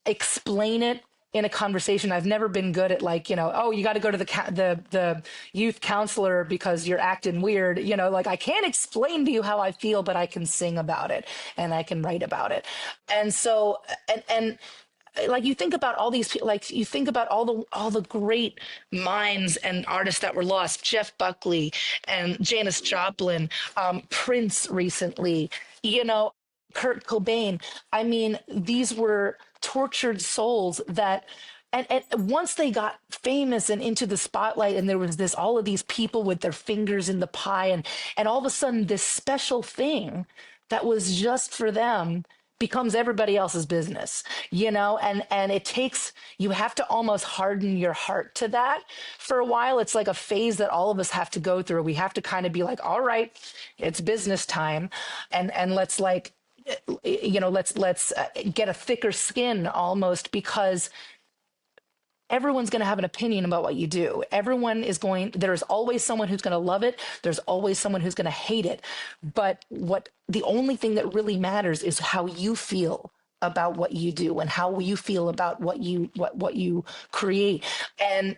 explain it in a conversation. I've never been good at oh, you got to go to the youth counselor because you're acting weird. I can't explain to you how I feel, but I can sing about it and I can write about it. And so, and you think about all these people, you think about all the great minds and artists that were lost, Jeff Buckley and Janis Joplin, Prince recently, Kurt Cobain. I mean, these were tortured souls that, and once they got famous and into the spotlight, and there was all of these people with their fingers in the pie, and all of a sudden this special thing that was just for them becomes everybody else's business, and you have to almost harden your heart to that for a while. It's like a phase that all of us have to go through. We have to kind of be like, all right, it's business time. And let's let's get a thicker skin almost, because everyone's going to have an opinion about what you do. There's always someone who's going to love it. There's always someone who's going to hate it. But the only thing that really matters is how you feel about what you do and how you feel about what you create. And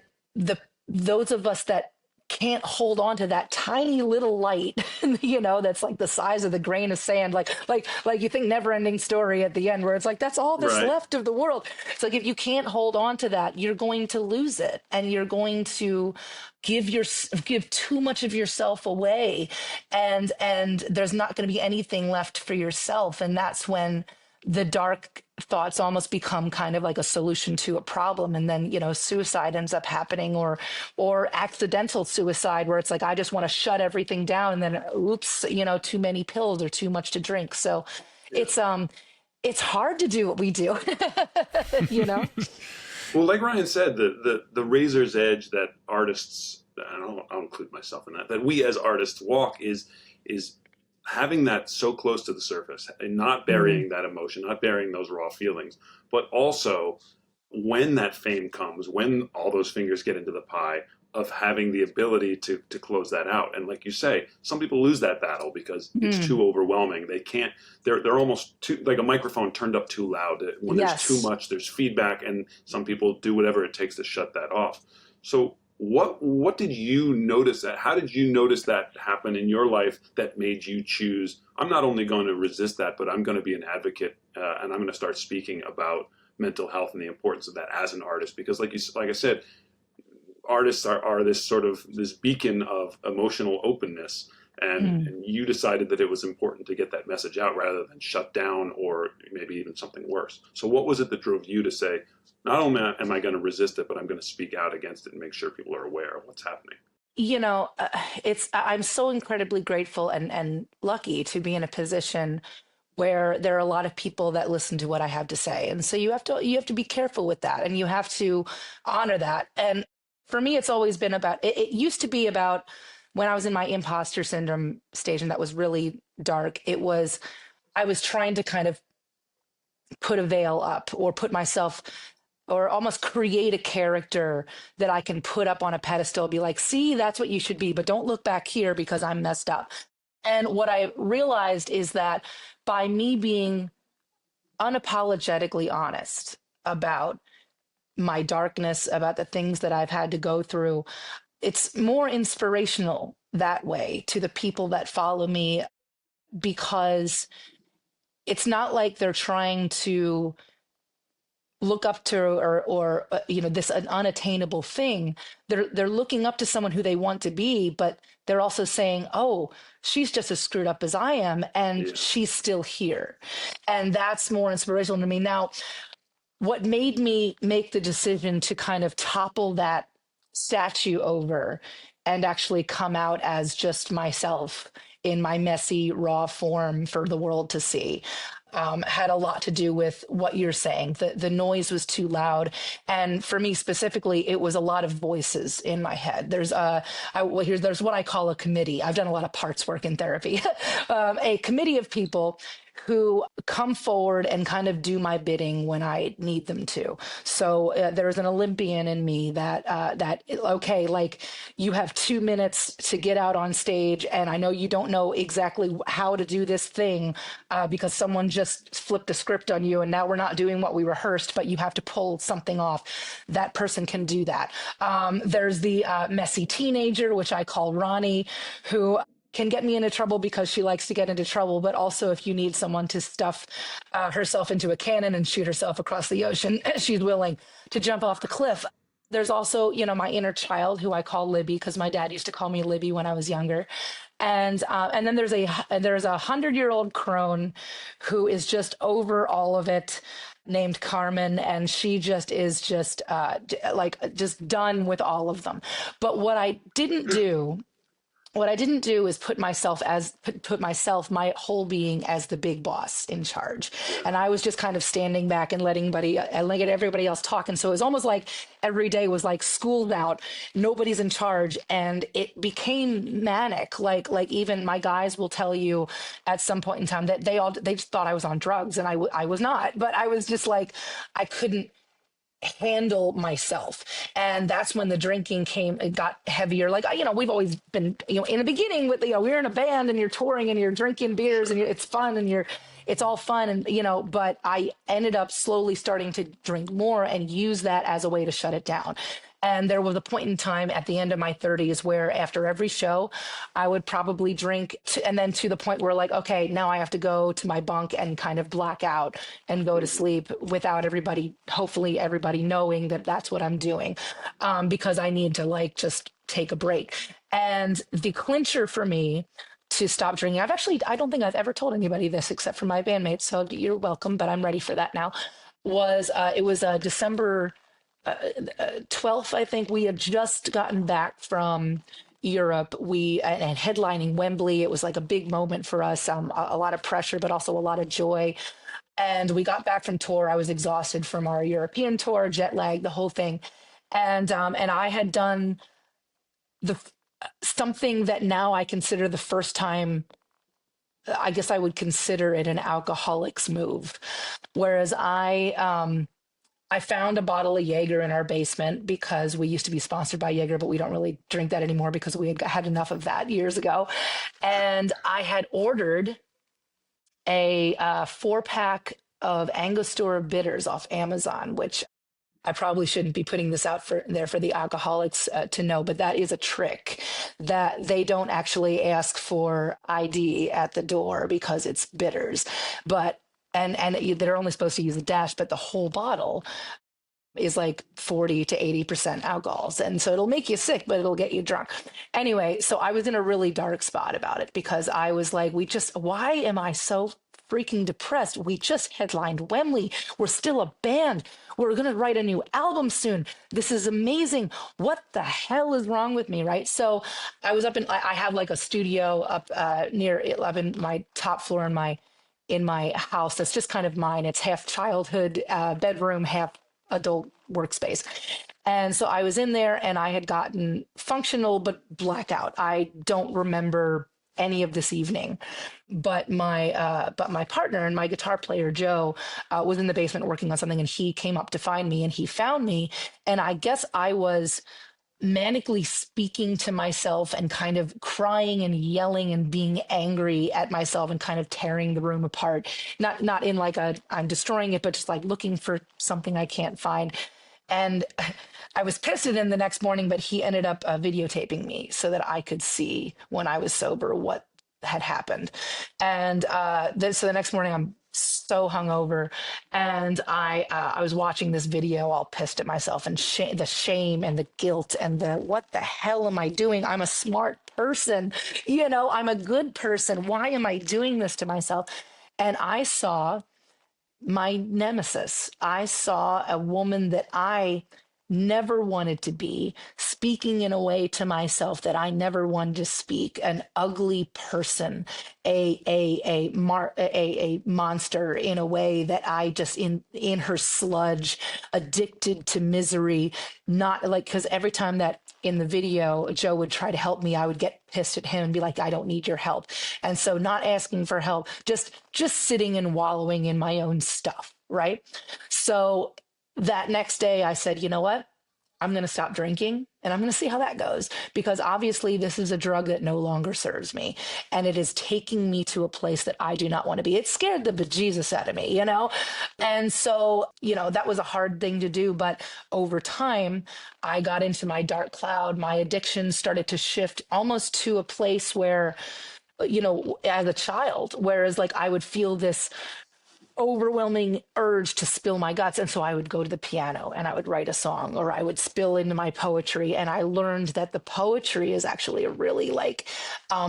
those of us that can't hold on to that tiny little light, that's like the size of the grain of sand, like you think Never Ending Story at the end, where it's like, that's all that's left of the world. It's like, if you can't hold on to that, you're going to lose it, and you're going to give too much of yourself away, and there's not going to be anything left for yourself. And that's when the dark thoughts almost become kind of like a solution to a problem. And then, suicide ends up happening, or accidental suicide, where it's like, I just want to shut everything down. And then, oops, too many pills or too much to drink. So it's hard to do what we do, Well, like Ryan said, the razor's edge that artists, I'll include myself in that we as artists walk is having that so close to the surface and not burying that emotion, not burying those raw feelings, but also when that fame comes, when all those fingers get into the pie, of having the ability to close that out. And like you say, some people lose that battle because it's too overwhelming. They can't, they're almost too, like a microphone turned up too loud. When there's too much, there's feedback, and some people do whatever it takes to shut that off. So what did you notice how did you notice that happen in your life that made you choose, I'm not only going to resist that, but I'm going to be an advocate, and I'm going to start speaking about mental health and the importance of that as an artist? Because like I said, artists are this sort of this beacon of emotional openness, and you decided that it was important to get that message out rather than shut down or maybe even something worse. So what was it that drove you to say, not only am I going to resist it, but I'm going to speak out against it and make sure people are aware of what's happening? I'm so incredibly grateful and lucky to be in a position where there are a lot of people that listen to what I have to say. And so you have to be careful with that, and you have to honor that. And for me, it's always been about, it used to be about when I was in my imposter syndrome stage, and that was really dark. I was trying to kind of put a veil up, or put myself, or almost create a character that I can put up on a pedestal, be like, see, that's what you should be, but don't look back here because I'm messed up. And what I realized is that by me being unapologetically honest about my darkness, about the things that I've had to go through, it's more inspirational that way to the people that follow me, because it's not like they're trying to look up to, or this an unattainable thing. They're looking up to someone who they want to be, but they're also saying, oh, she's just as screwed up as I am, and she's still here. And that's more inspirational to me. Now, what made me make the decision to kind of topple that statue over and actually come out as just myself in my messy, raw form for the world to see, had a lot to do with what you're saying. The noise was too loud. And for me specifically, it was a lot of voices in my head. There's what I call a committee. I've done a lot of parts work in therapy. A committee of people who come forward and kind of do my bidding when I need them to. So there's an Olympian in me that okay, like, you have 2 minutes to get out on stage, and I know you don't know exactly how to do this thing because someone just flipped a script on you, and now we're not doing what we rehearsed, but you have to pull something off. That person can do that. There's the messy teenager, which I call Ronnie, who can get me into trouble because she likes to get into trouble, but also if you need someone to stuff herself into a cannon and shoot herself across the ocean, she's willing to jump off the cliff. There's also, my inner child, who I call Libby, because my dad used to call me Libby when I was younger. And then there's a 100-year-old crone who is just over all of it, named Carmen, and she just is just done with all of them. But what I didn't do is put myself, my whole being, as the big boss in charge. And I was just kind of standing back and letting everybody else talk. And so it was almost like every day was like schooled out. Nobody's in charge. And it became manic. Like even my guys will tell you at some point in time that they just thought I was on drugs, and I was not. But I was just like, I couldn't handle myself. And that's when the drinking came. It got heavier. Like, we've always been, in the beginning with, we're in a band and you're touring and you're drinking beers and it's fun and it's all fun. And, but I ended up slowly starting to drink more and use that as a way to shut it down. And there was a point in time at the end of my 30s where after every show, I would probably drink, and then to the point where, like, okay, now I have to go to my bunk and kind of black out and go to sleep without hopefully everybody knowing that that's what I'm doing, because I need to just take a break. And the clincher for me to stop drinking, I don't think I've ever told anybody this except for my bandmates, so you're welcome, but I'm ready for that now, it was December 12th, I think. We had just gotten back from Europe. And headlining Wembley. It was like a big moment for us. A lot of pressure, but also a lot of joy. And we got back from tour. I was exhausted from our European tour, jet lag, the whole thing. And I had done something that now I consider the first time. I guess I would consider it an alcoholic's move, whereas I found a bottle of Jaeger in our basement because we used to be sponsored by Jaeger, but we don't really drink that anymore because we had enough of that years ago. And I had ordered a 4-pack of Angostura bitters off Amazon, which I probably shouldn't be putting this out for the alcoholics to know, but that is a trick, that they don't actually ask for ID at the door because it's bitters. But and they're only supposed to use a dash, but the whole bottle is like 40 to 80% alcohols. And so it'll make you sick, but it'll get you drunk. Anyway, so I was in a really dark spot about it because I was like, why am I so freaking depressed? We just headlined Wembley. We're still a band. We're going to write a new album soon. This is amazing. What the hell is wrong with me? Right. So I was I have like a studio up near 11, my top floor in my house. That's just kind of mine. It's half childhood bedroom, half adult workspace. And so I was in there and I had gotten functional, but blackout. I don't remember any of this evening, but my partner and my guitar player, Joe, was in the basement working on something, and he came up to find me, and he found me. And I guess I was manically speaking to myself and kind of crying and yelling and being angry at myself and kind of tearing the room apart. Not in like I'm destroying it, but just like looking for something I can't find. And I was pissed at him the next morning, but he ended up videotaping me so that I could see when I was sober what had happened. And so the next morning I'm so hungover, and I was watching this video all pissed at myself, and the shame and the guilt and the what the hell am I doing? I'm a smart person, I'm a good person. Why am I doing this to myself? And I saw my nemesis. I saw a woman that I never wanted to be, speaking in a way to myself that I never wanted to speak, an ugly person, a monster in a way that I just in her sludge, addicted to misery, not like, because every time that in the video Joe would try to help me, I would get pissed at him and be like, I don't need your help. And so not asking for help, just sitting and wallowing in my own stuff, right? So that next day I said, you know what? I'm going to stop drinking and I'm going to see how that goes, because obviously this is a drug that no longer serves me, and it is taking me to a place that I do not want to be. It scared the bejesus out of me, And so, that was a hard thing to do. But over time, I got into my dark cloud. My addiction started to shift almost to a place where, as a child, whereas like I would feel this overwhelming urge to spill my guts. And so I would go to the piano and I would write a song, or I would spill into my poetry. And I learned that the poetry is actually a really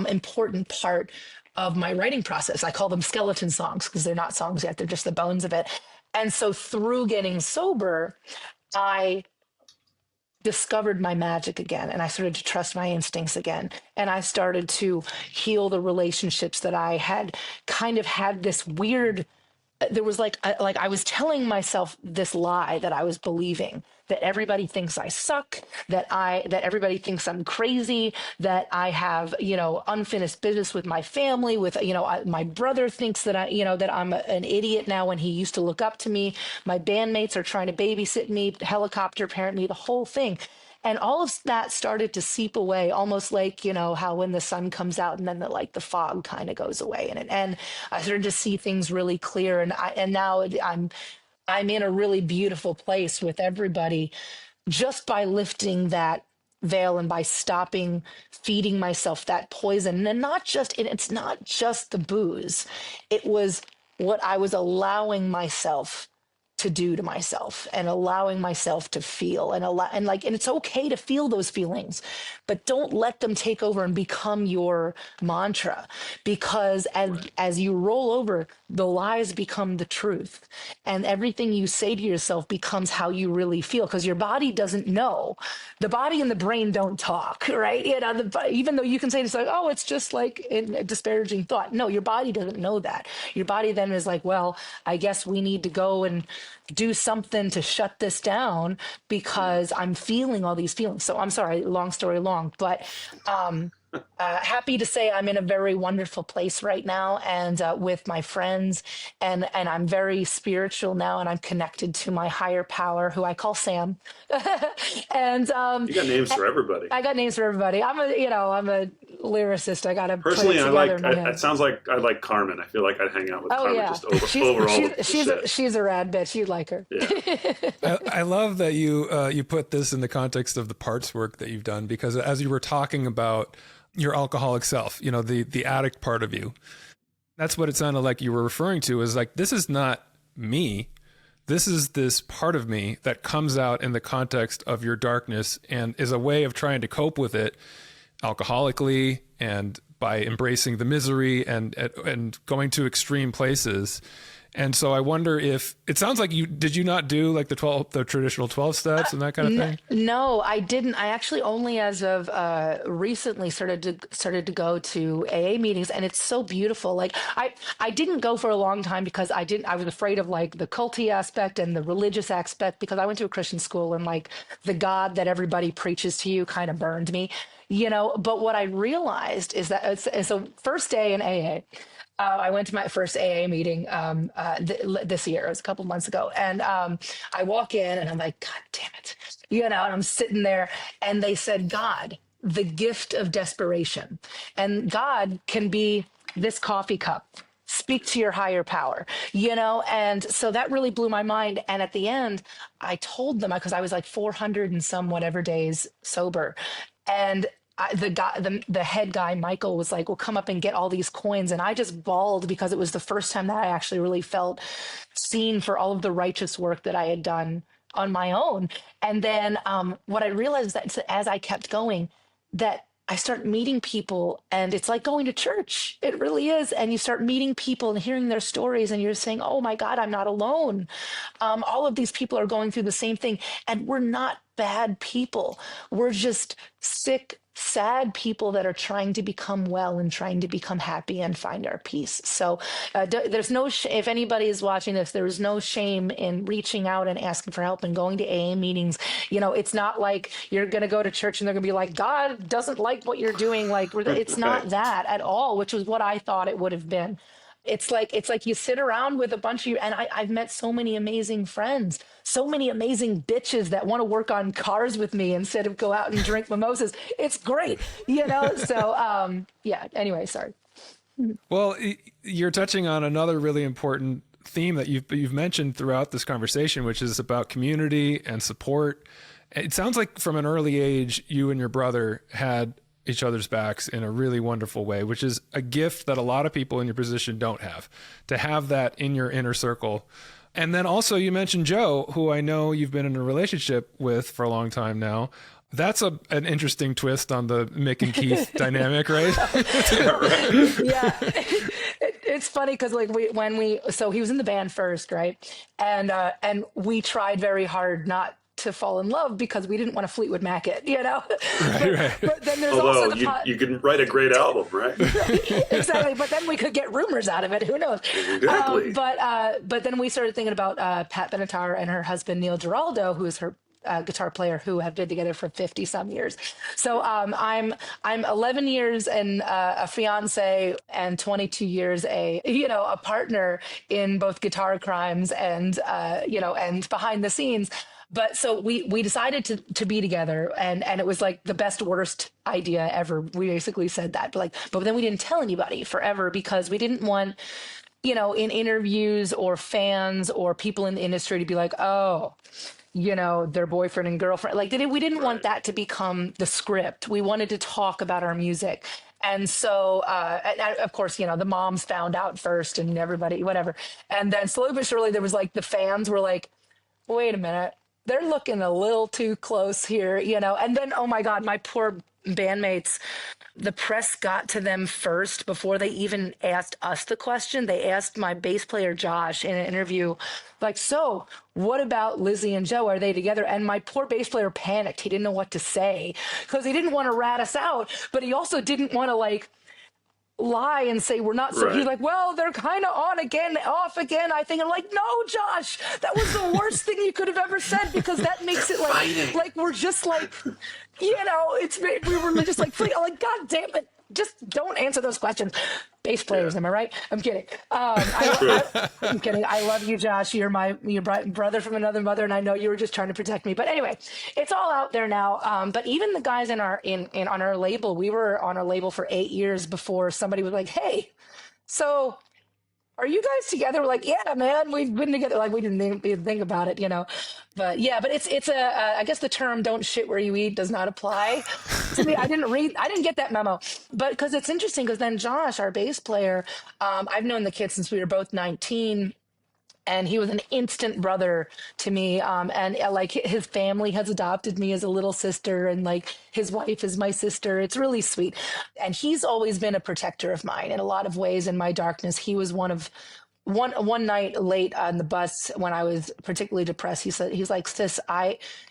important part of my writing process. I call them skeleton songs because they're not songs yet. They're just the bones of it. And so through getting sober, I discovered my magic again, and I started to trust my instincts again. And I started to heal the relationships that I had kind of had this weird, there was like I was telling myself this lie that I was believing, that everybody thinks I suck, that everybody thinks I'm crazy, that I have, unfinished business with my family, with, my brother thinks that that I'm an idiot now when he used to look up to me. My bandmates are trying to babysit me, helicopter parent me, the whole thing. And all of that started to seep away, almost like, how when the sun comes out and then the fog kind of goes away. And I started to see things really clear. And now I'm in a really beautiful place with everybody, just by lifting that veil and by stopping feeding myself that poison. And it's not just the booze. It was what I was allowing myself to do to myself, and allowing myself to feel, and it's okay to feel those feelings, but don't let them take over and become your mantra, because as you roll over, the lies become the truth, and everything you say to yourself becomes how you really feel, because your body doesn't know. The body and the brain don't talk, right? Even though you can say it's like, oh, it's just like a disparaging thought. No, your body doesn't know that. Your body then is like, well, I guess we need to go and do something to shut this down because I'm feeling all these feelings. So I'm sorry, long story long, but happy to say I'm in a very wonderful place right now, and with my friends, and I'm very spiritual now, and I'm connected to my higher power, who I call Sam. And you got names for everybody. I got names for everybody. I'm a lyricist. I got to personally. It sounds like I like Carmen. I feel like I'd hang out with Carmen. Yeah. Just overall. She's a rad bitch. You'd like her. Yeah. I love that you put this in the context of the parts work that you've done, because as you were talking about your alcoholic self, the addict part of you, that's what it sounded like you were referring to, is like, this is not me. This is this part of me that comes out in the context of your darkness and is a way of trying to cope with it alcoholically and by embracing the misery and going to extreme places. And so I wonder if it sounds like did you not do like the traditional 12 steps and that kind of thing? No, I didn't. I actually only as of recently started to go to AA meetings, and it's so beautiful. Like I didn't go for a long time because I was afraid of like the culty aspect and the religious aspect, because I went to a Christian school, and like the God that everybody preaches to you kind of burned me, but what I realized is that it's a first day in AA. I went to my first AA meeting this year. It was a couple months ago. And I walk in and I'm like, God damn it. And I'm sitting there, and they said, God, the gift of desperation. And God can be this coffee cup speak to your higher power, and so that really blew my mind. And at the end, I told them, because I was like 400 and some whatever days sober, and the head guy, Michael, was like, well, come up and get all these coins. And I just bawled, because it was the first time that I actually really felt seen for all of the righteous work that I had done on my own. And then what I realized, that as I kept going, that I start meeting people, and it's like going to church. It really is. And you start meeting people and hearing their stories, and you're saying, oh my God, I'm not alone. All of these people are going through the same thing, and we're not bad people. We're just sick, sad people that are trying to become well and trying to become happy and find our peace. So there's no, if anybody is watching this, there is no shame in reaching out and asking for help and going to AA meetings. It's not like you're going to go to church and they're going to be like, God doesn't like what you're doing. Like, it's not that at all, which was what I thought it would have been. It's like you sit around with a bunch of you, and I've met so many amazing friends, so many amazing bitches that want to work on cars with me instead of go out and drink mimosas. It's great, So yeah. Anyway, sorry. Well, you're touching on another really important theme that you've mentioned throughout this conversation, which is about community and support. It sounds like from an early age, you and your brother had each other's backs in a really wonderful way, which is a gift that a lot of people in your position don't have, to have that in your inner circle. And then also you mentioned Joe, who I know you've been in a relationship with for a long time now. That's an interesting twist on the Mick and Keith dynamic, right? Yeah. It's funny because so he was in the band first, right? And we tried very hard not to fall in love because we didn't want to Fleetwood Mac it, Right. But then there's Although also you can write a great album, right? Exactly. But then we could get rumors out of it. Who knows? Exactly. But then we started thinking about Pat Benatar and her husband Neil Giraldo, who is her guitar player, who have been together for 50 some years. So I'm 11 years and a fiance, and 22 years a partner in both Guitar Crimes and and behind the scenes. But so we decided to be together, and it was like the best worst idea ever. We basically said that, but then we didn't tell anybody forever, because we didn't want, in interviews or fans or people in the industry to be like, oh, their boyfriend and girlfriend. We didn't want that to become the script. We wanted to talk about our music. And so, of course, the moms found out first, and everybody, whatever. And then slowly but surely, there was the fans were like, wait a minute, they're looking a little too close here, and then, oh my God, my poor bandmates, the press got to them first before they even asked us the question. They asked my bass player, Josh, in an interview, so what about Lizzy and Joe? Are they together? And my poor bass player panicked. He didn't know what to say, because he didn't want to rat us out, but he also didn't want to lie and say we're not. So right. He's like, well, they're kind of on again, off again, I think. I'm like, no, Josh, that was the worst thing you could have ever said, because that makes it like we're just we were just God damn it, just don't answer those questions. Bass players, am I right? I'm kidding. I'm kidding. I love you, Josh. You're your brother from another mother, and I know you were just trying to protect me. But anyway, it's all out there now. But even the guys on our label, we were on our label for 8 years before somebody was like, "Hey, so are you guys together?" We're like, "Yeah, man, we've been together." We didn't even think about it, But yeah, but it's I guess the term "don't shit where you eat" does not apply to me. I didn't get that memo, but because it's interesting, because then Josh, our bass player, I've known the kid since we were both 19. And he was an instant brother to me. And his family has adopted me as a little sister, and his wife is my sister. It's really sweet. And he's always been a protector of mine in a lot of ways. In my darkness, he was one night late on the bus when I was particularly depressed. He's like, "Sis,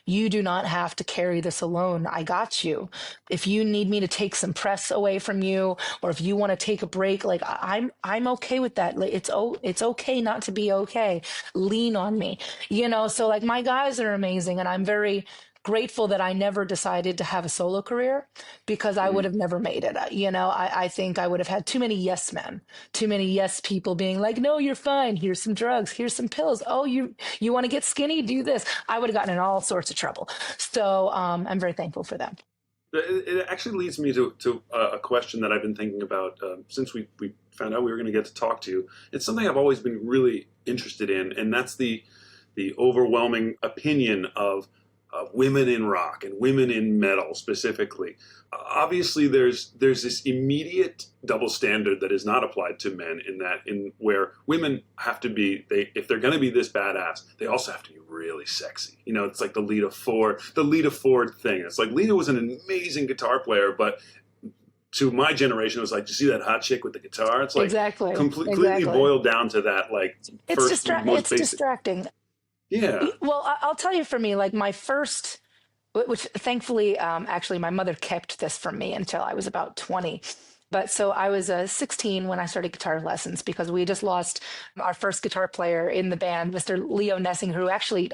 you do not have to carry this alone. I got you. If you need me to take some press away from you, or if you want to take a break, I'm okay with that. It's okay not to be okay. Lean on me." So my guys are amazing, and I'm very grateful that I never decided to have a solo career, because I would have never made it. I think I would have had too many yes men, too many yes people being like, "No, you're fine. Here's some drugs. Here's some pills. Oh, you want to get skinny? Do this." I would have gotten in all sorts of trouble. So I'm very thankful for them. It actually leads me to a question that I've been thinking about since we found out we were going to get to talk to you. It's something I've always been really interested in, and that's the overwhelming opinion of women in rock and women in metal specifically. Obviously, there's this immediate double standard that is not applied to men in where women have to be if they're going to be this badass, they also have to be really sexy. You know, it's like the Lita Ford thing. It's like Lita was an amazing guitar player, but to my generation, it was like, you see that hot chick with the guitar? It's like Exactly. completely boiled down to that, like It's most basic. distracting. Yeah. Well, I'll tell you, for me, like my first, which thankfully, actually, my mother kept this from me until I was about 20. But so I was 16 when I started guitar lessons, because we just lost our first guitar player in the band, Mr. Leo Nessing, who actually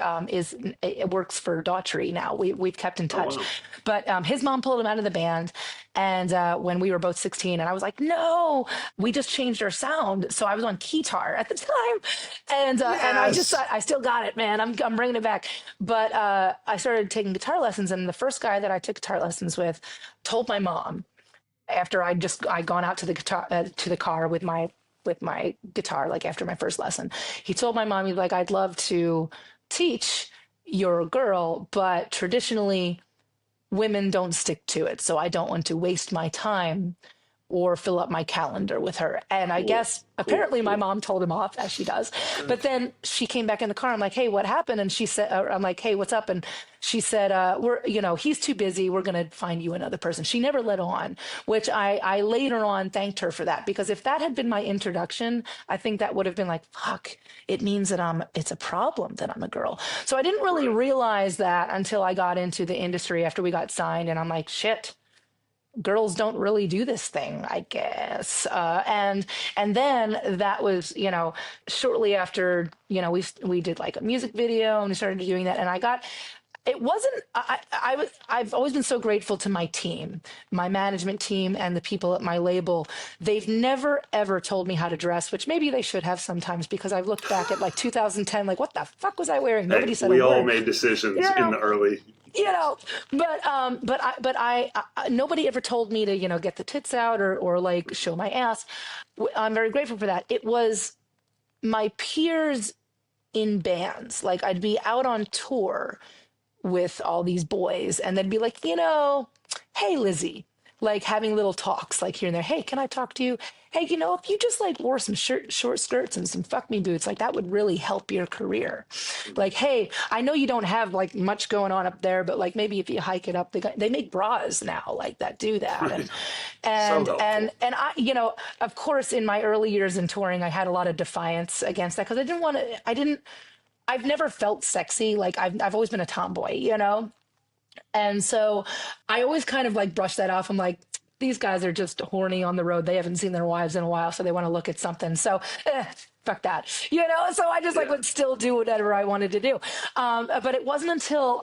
works for Daughtry now. We've kept in touch. Oh, wow. But his mom pulled him out of the band. And when we were both 16, and I was like, no, we just changed our sound. So I was on keytar at the time. And I just thought, I still got it, man. I'm bringing it back. But I started taking guitar lessons. And the first guy that I took guitar lessons with told my mom, after I'd gone out to the car with my guitar, like after my first lesson, he told my mom, he's like, I'd love to teach your girl, but traditionally women don't stick to it. So I don't want to waste my time or fill up my calendar with her. And I guess apparently my mom told him off, as she does. But then she came back in the car. I'm like, hey, what happened? And she said, I'm like, hey, what's up? And she said, he's too busy. We're going to find you another person. She never let on, which I later on thanked her for that, because if that had been my introduction, I think that would have been like, fuck, it means that it's a problem that I'm a girl. So I didn't really realize that until I got into the industry after we got signed. And I'm like, shit, girls don't really do this thing, I guess. And then that was, shortly after, we did like a music video, and we started doing that. And I've always been so grateful to my team, my management team, and the people at my label. They've never, ever told me how to dress, which maybe they should have sometimes, because I've looked back at like 2010, like, what the fuck was I wearing? Nobody said a word. We all made decisions in the early. But nobody ever told me to, get the tits out or like show my ass. I'm very grateful for that. It was my peers in bands. Like, I'd be out on tour with all these boys, and they'd be like, hey, Lizzy, like having little talks like here and there. Hey, can I talk to you? Hey, if you just like wore some short skirts and some fuck me boots, like that would really help your career. Like, hey, I know you don't have like much going on up there, but like maybe if you hike it up, they make bras now like that do that. Right. And I, of course, in my early years in touring, I had a lot of defiance against that, because I've never felt sexy. Like I've always been a tomboy, And so I always kind of like brush that off. I'm like, these guys are just horny on the road. They haven't seen their wives in a while, so they want to look at something. So fuck that, So I just would still do whatever I wanted to do. But it wasn't until,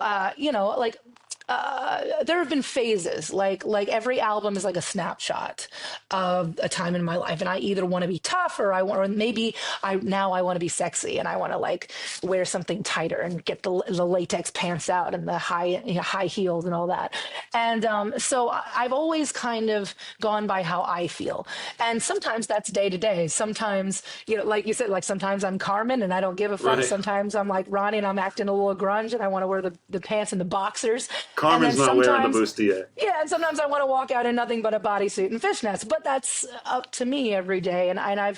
there have been phases, like every album is like a snapshot of a time in my life, and I either want to be tough or I want to be sexy, and I want to like wear something tighter and get the latex pants out and the high heels and all that. And so I've always kind of gone by how I feel, and sometimes that's day to day. Sometimes, like you said, like sometimes I'm Carmen and I don't give a fuck. Right. Sometimes I'm like Ronnie and I'm acting a little grunge and I want to wear the pants and the boxers. Carmen's not wearing the bustier. Yeah, and sometimes I want to walk out in nothing but a bodysuit and fishnets, but that's up to me every day. And I'm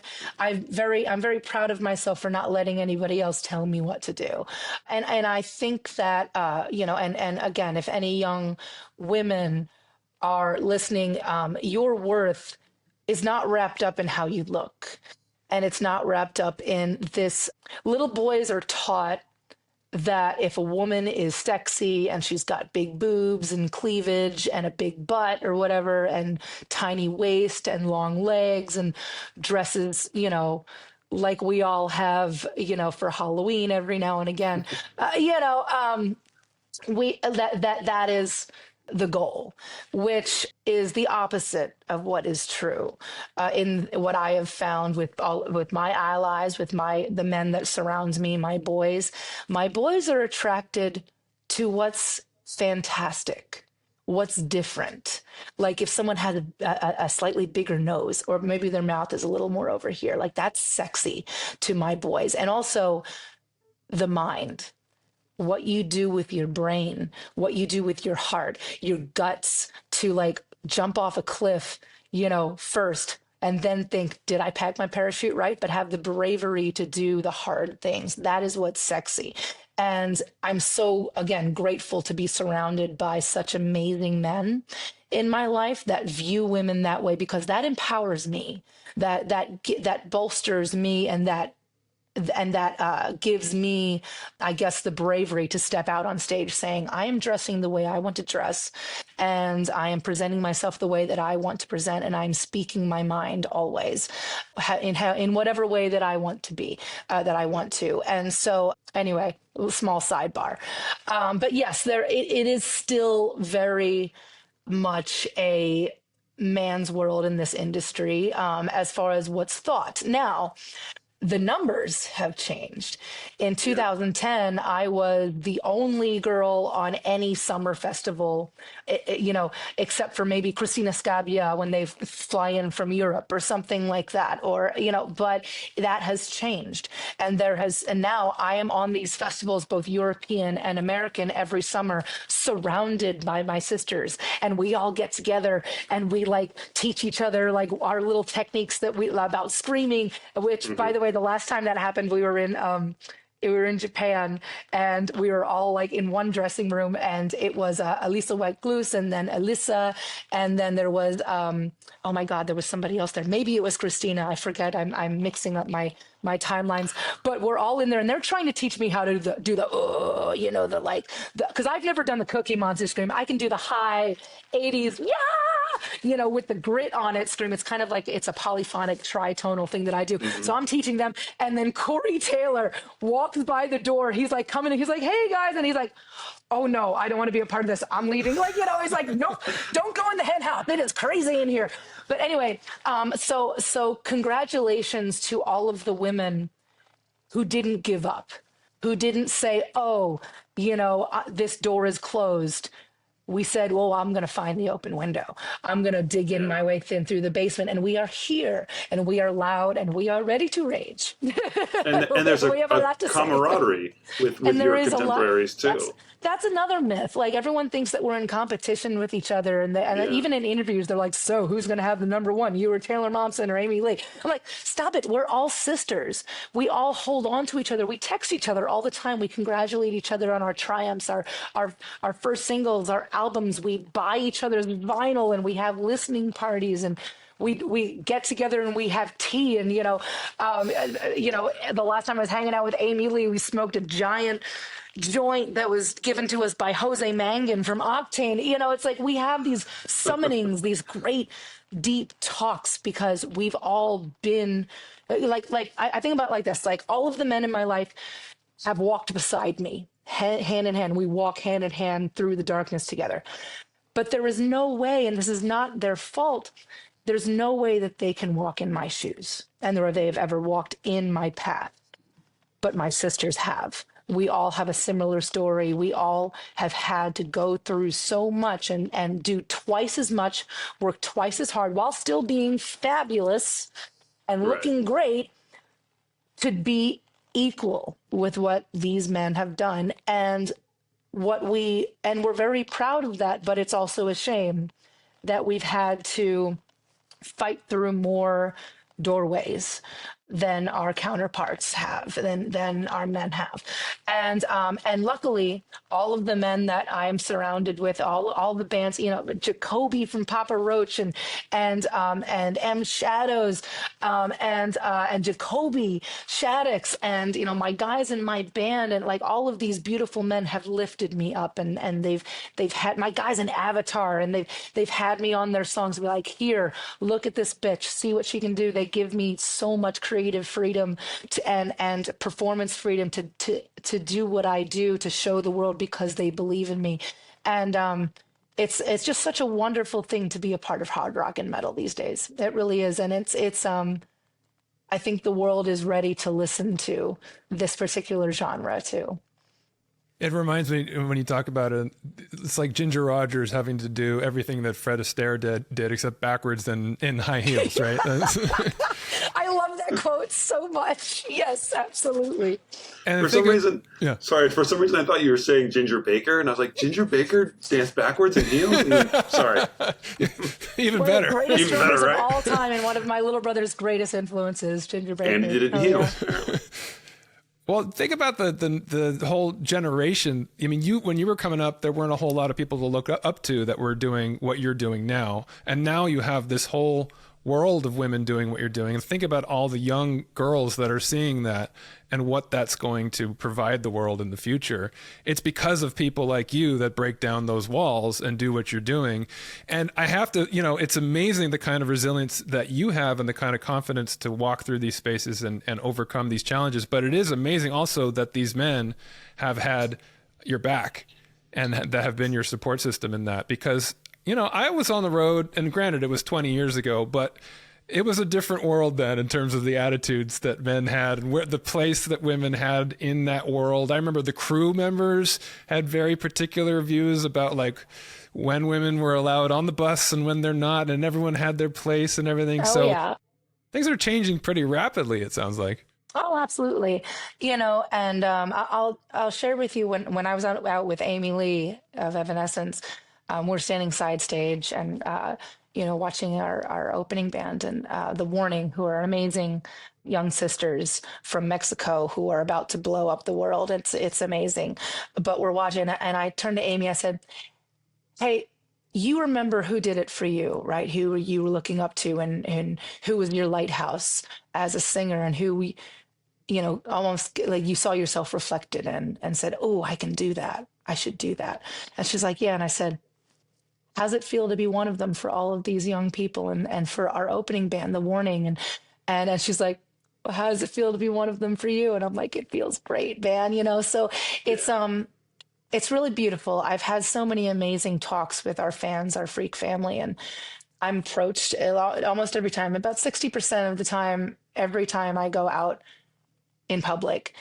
very proud of myself for not letting anybody else tell me what to do. And I think that and again, if any young women are listening, your worth is not wrapped up in how you look, and it's not wrapped up in this. Little boys are taught that if a woman is sexy and she's got big boobs and cleavage and a big butt or whatever and tiny waist and long legs and dresses, like we all have, for Halloween every now and again, that is the goal, which is the opposite of what is true. In what I have found with my allies, with the men that surrounds me, my boys are attracted to what's fantastic, what's different. Like if someone has a slightly bigger nose, or maybe their mouth is a little more over here, like that's sexy to my boys. And also the mind, what you do with your brain, what you do with your heart, your guts to like jump off a cliff, first, and then think, did I pack my parachute right? But have the bravery to do the hard things. That is what's sexy. And I'm so, again, grateful to be surrounded by such amazing men in my life that view women that way, because that empowers me, that bolsters me, and that gives me, I guess, the bravery to step out on stage saying, I am dressing the way I want to dress, and I am presenting myself the way that I want to present, and I'm speaking my mind always in whatever way that I want to be, that I want to. And so anyway, small sidebar. But yes, it is still very much a man's world in this industry, as far as what's thought. Now, the numbers have changed. In 2010, I was the only girl on any summer festival, except for maybe Christina Scabbia when they fly in from Europe or something like that, but that has changed. And now I am on these festivals, both European and American, every summer, surrounded by my sisters. And we all get together and we like teach each other like our little techniques about screaming, which, by the way, the last time that happened, we were in Japan, and we were all like in one dressing room, and it was Elisa White-Gluz, and then Alyssa, and then there was oh my God, there was somebody else there. Maybe it was Christina. I forget. I'm mixing up my timelines, but we're all in there, and they're trying to teach me how to do because I've never done the Cookie Monster scream. I can do the high 80s, with the grit on it scream. It's kind of like it's a polyphonic tritonal thing that I do. Mm-hmm. So I'm teaching them, and then Corey Taylor walks by the door. He's like coming in. He's like, hey guys, and he's like, oh no, I don't want to be a part of this. I'm leaving. He's like, no, don't go in the hen house. It is crazy in here. But anyway, so congratulations to all of the women who didn't give up, who didn't say, oh, this door is closed. We said, well, I'm going to find the open window. I'm going to dig in my way through the basement. And we are here, and we are loud, and we are ready to rage. And there's a camaraderie with your contemporaries too. That's another myth. Like everyone thinks that we're in competition with each other. And even in interviews, they're like, so who's going to have the number one? You or Taylor Momsen or Amy Lee? I'm like, stop it. We're all sisters. We all hold on to each other. We text each other all the time. We congratulate each other on our triumphs, our first singles, our albums. We buy each other's vinyl, and we have listening parties, and we get together and we have tea. And, the last time I was hanging out with Amy Lee, we smoked a giant joint that was given to us by Jose Mangan from Octane. It's like we have these summonings, these great deep talks, because we've all been I think about it like this, like all of the men in my life have walked beside me hand in hand. We walk hand in hand through the darkness together. But there is no way, and this is not their fault, there's no way that they can walk in my shoes, and or they have ever walked in my path. But my sisters have. We all have a similar story. We all have had to go through so much and do twice as much, work twice as hard, while still being fabulous and looking great, to be equal with what these men have done. And we're very proud of that, but it's also a shame that we've had to fight through more doorways than our counterparts have, than our men have. And luckily, all of the men that I am surrounded with, all the bands, Jacoby from Papa Roach and M Shadows, and Jacoby Shaddix, and my guys in my band, and like all of these beautiful men have lifted me up, and they've had my guys in Avatar, and they've had me on their songs, be like, here, look at this bitch, see what she can do. They give me so much creative freedom and performance freedom to do what I do, to show the world, because they believe in me. And it's just such a wonderful thing to be a part of hard rock and metal these days. It really is. And it's I think the world is ready to listen to this particular genre too. It reminds me when you talk about it, it's like Ginger Rogers having to do everything that Fred Astaire did except backwards and in high heels, right? I love that quote so much. Yes, absolutely. And for some reason, I thought you were saying Ginger Baker, and I was like, Ginger Baker danced backwards in heels? Sorry. Even One better. of the greatest Even better, drummers right? of all time, and one of my little brother's greatest influences, Ginger Baker. And he did it in heels, apparently. Well, think about the whole generation. I mean, when you were coming up, there weren't a whole lot of people to look up to that were doing what you're doing now. And now you have this whole world of women doing what you're doing. And think about all the young girls that are seeing that and what that's going to provide the world in the future. It's because of people like you that break down those walls and do what you're doing. And I have to, it's amazing the kind of resilience that you have and the kind of confidence to walk through these spaces and overcome these challenges. But it is amazing also that these men have had your back and that have been your support system in that, because I was on the road, and granted, it was 20 years ago, but it was a different world then in terms of the attitudes that men had and where the place that women had in that world. I remember the crew members had very particular views about like when women were allowed on the bus and when they're not, and everyone had their place and everything. Things are changing pretty rapidly, it sounds like. Oh, absolutely. And I'll share with you when I was out with Amy Lee of Evanescence. We're standing side stage and, watching our opening band and The Warning, who are amazing young sisters from Mexico who are about to blow up the world. It's amazing. But we're watching, and I turned to Amy, I said, hey, you remember who did it for you, right? Who you were looking up to and who was your lighthouse as a singer, and who we, almost like you saw yourself reflected in and said, oh, I can do that. I should do that. And she's like, yeah. And I said, how's it feel to be one of them for all of these young people and for our opening band, The Warning? And she's like, well, how does it feel to be one of them for you? And I'm like, it feels great, man. So it's really beautiful. I've had so many amazing talks with our fans, our freak family, and I'm approached almost every time, about 60% of the time, every time I go out in public,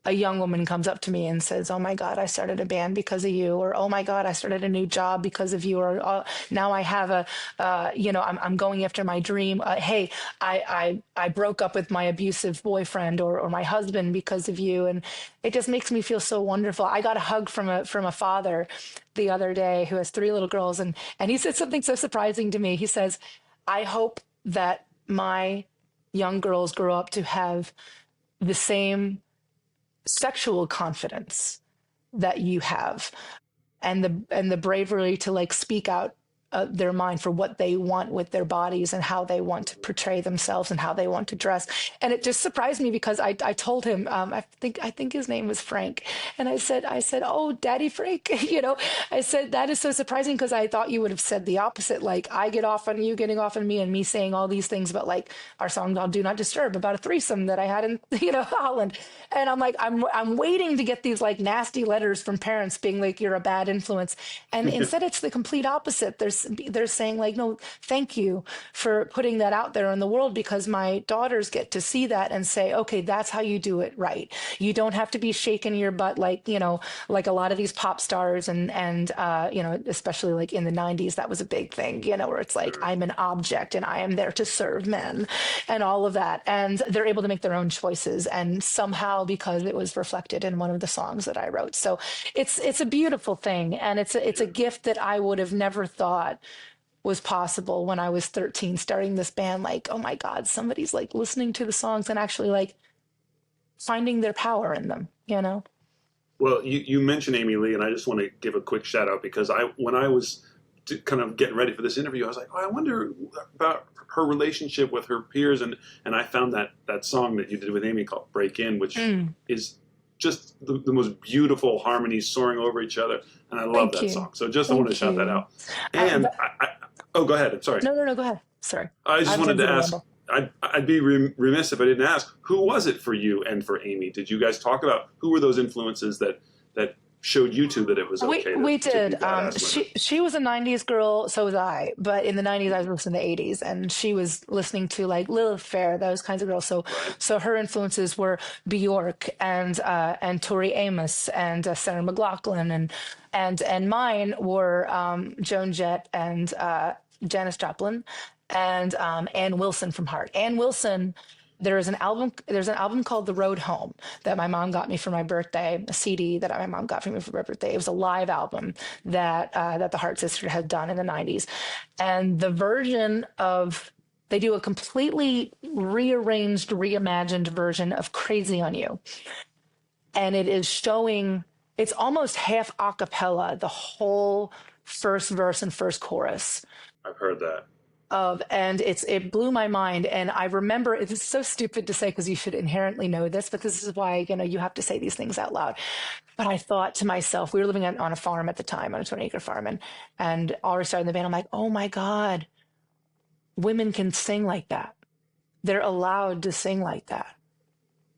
a young woman comes up to me and says, oh my God, I started a band because of you, or, oh my God, I started a new job because of you, or now I have I'm going after my dream. Hey, I broke up with my abusive boyfriend or my husband because of you. And it just makes me feel so wonderful. I got a hug from a father the other day who has 3 little girls. And he said something so surprising to me. He says, I hope that my young girls grow up to have the same sexual confidence that you have, and the bravery to like speak out their mind for what they want with their bodies and how they want to portray themselves and how they want to dress. And it just surprised me because I told him, I think his name was Frank. And I said, oh, Daddy Frank, I said, that is so surprising because I thought you would have said the opposite. Like, I get off on you getting off on me, and me saying all these things about like our song on Do Not Disturb, about a threesome that I had in, Holland. And I'm like, I'm waiting to get these like nasty letters from parents being like, you're a bad influence. And instead it's the complete opposite. They're saying like, no, thank you for putting that out there in the world, because my daughters get to see that and say, okay, that's how you do it right. You don't have to be shaking your butt like, like a lot of these pop stars and especially like in the 90s, that was a big thing, where it's like, I'm an object and I am there to serve men and all of that. And they're able to make their own choices, and somehow because it was reflected in one of the songs that I wrote. So it's a beautiful thing. And it's a gift that I would have never thought was possible when I was 13, starting this band. Like, oh my God, somebody's like listening to the songs and actually like finding their power in them, Well, you mentioned Amy Lee, and I just want to give a quick shout out because when I was kind of getting ready for this interview, I was like, oh, I wonder about her relationship with her peers, and I found that song that you did with Amy called Break In, which is just the most beautiful harmonies soaring over each other, and I love that song. So I want to shout that out. And go ahead. I'm sorry. No, go ahead. Sorry. I just wanted to ask, I'd be remiss if I didn't ask, who was it for you and for Amy? Did you guys talk about who were those influences that showed you two that it was okay we to did. be badass women. She was a 90s girl, so was I. But in the 90s, I was listening to the 80s, and she was listening to like Lilith Fair, those kinds of girls. So so her influences were Bjork and Tori Amos and Sarah McLachlan, and mine were Joan Jett and Janis Joplin and Ann Wilson from Heart. Ann Wilson. There's an album called The Road Home that my mom got me for my birthday, a CD that my mom got for me for my birthday. It was a live album that the Heart Sisters had done in the 90s. And the version of, they do a completely rearranged, reimagined version of Crazy on You. And it is showing, it's almost half a cappella, the whole first verse and first chorus. I've heard that. And it blew my mind. And I remember, it's so stupid to say because you should inherently know this, but this is why, you have to say these things out loud. But I thought to myself, we were living on a farm at the time, on a 20-acre farm, and already started in the band. I'm like, oh my God, women can sing like that. They're allowed to sing like that.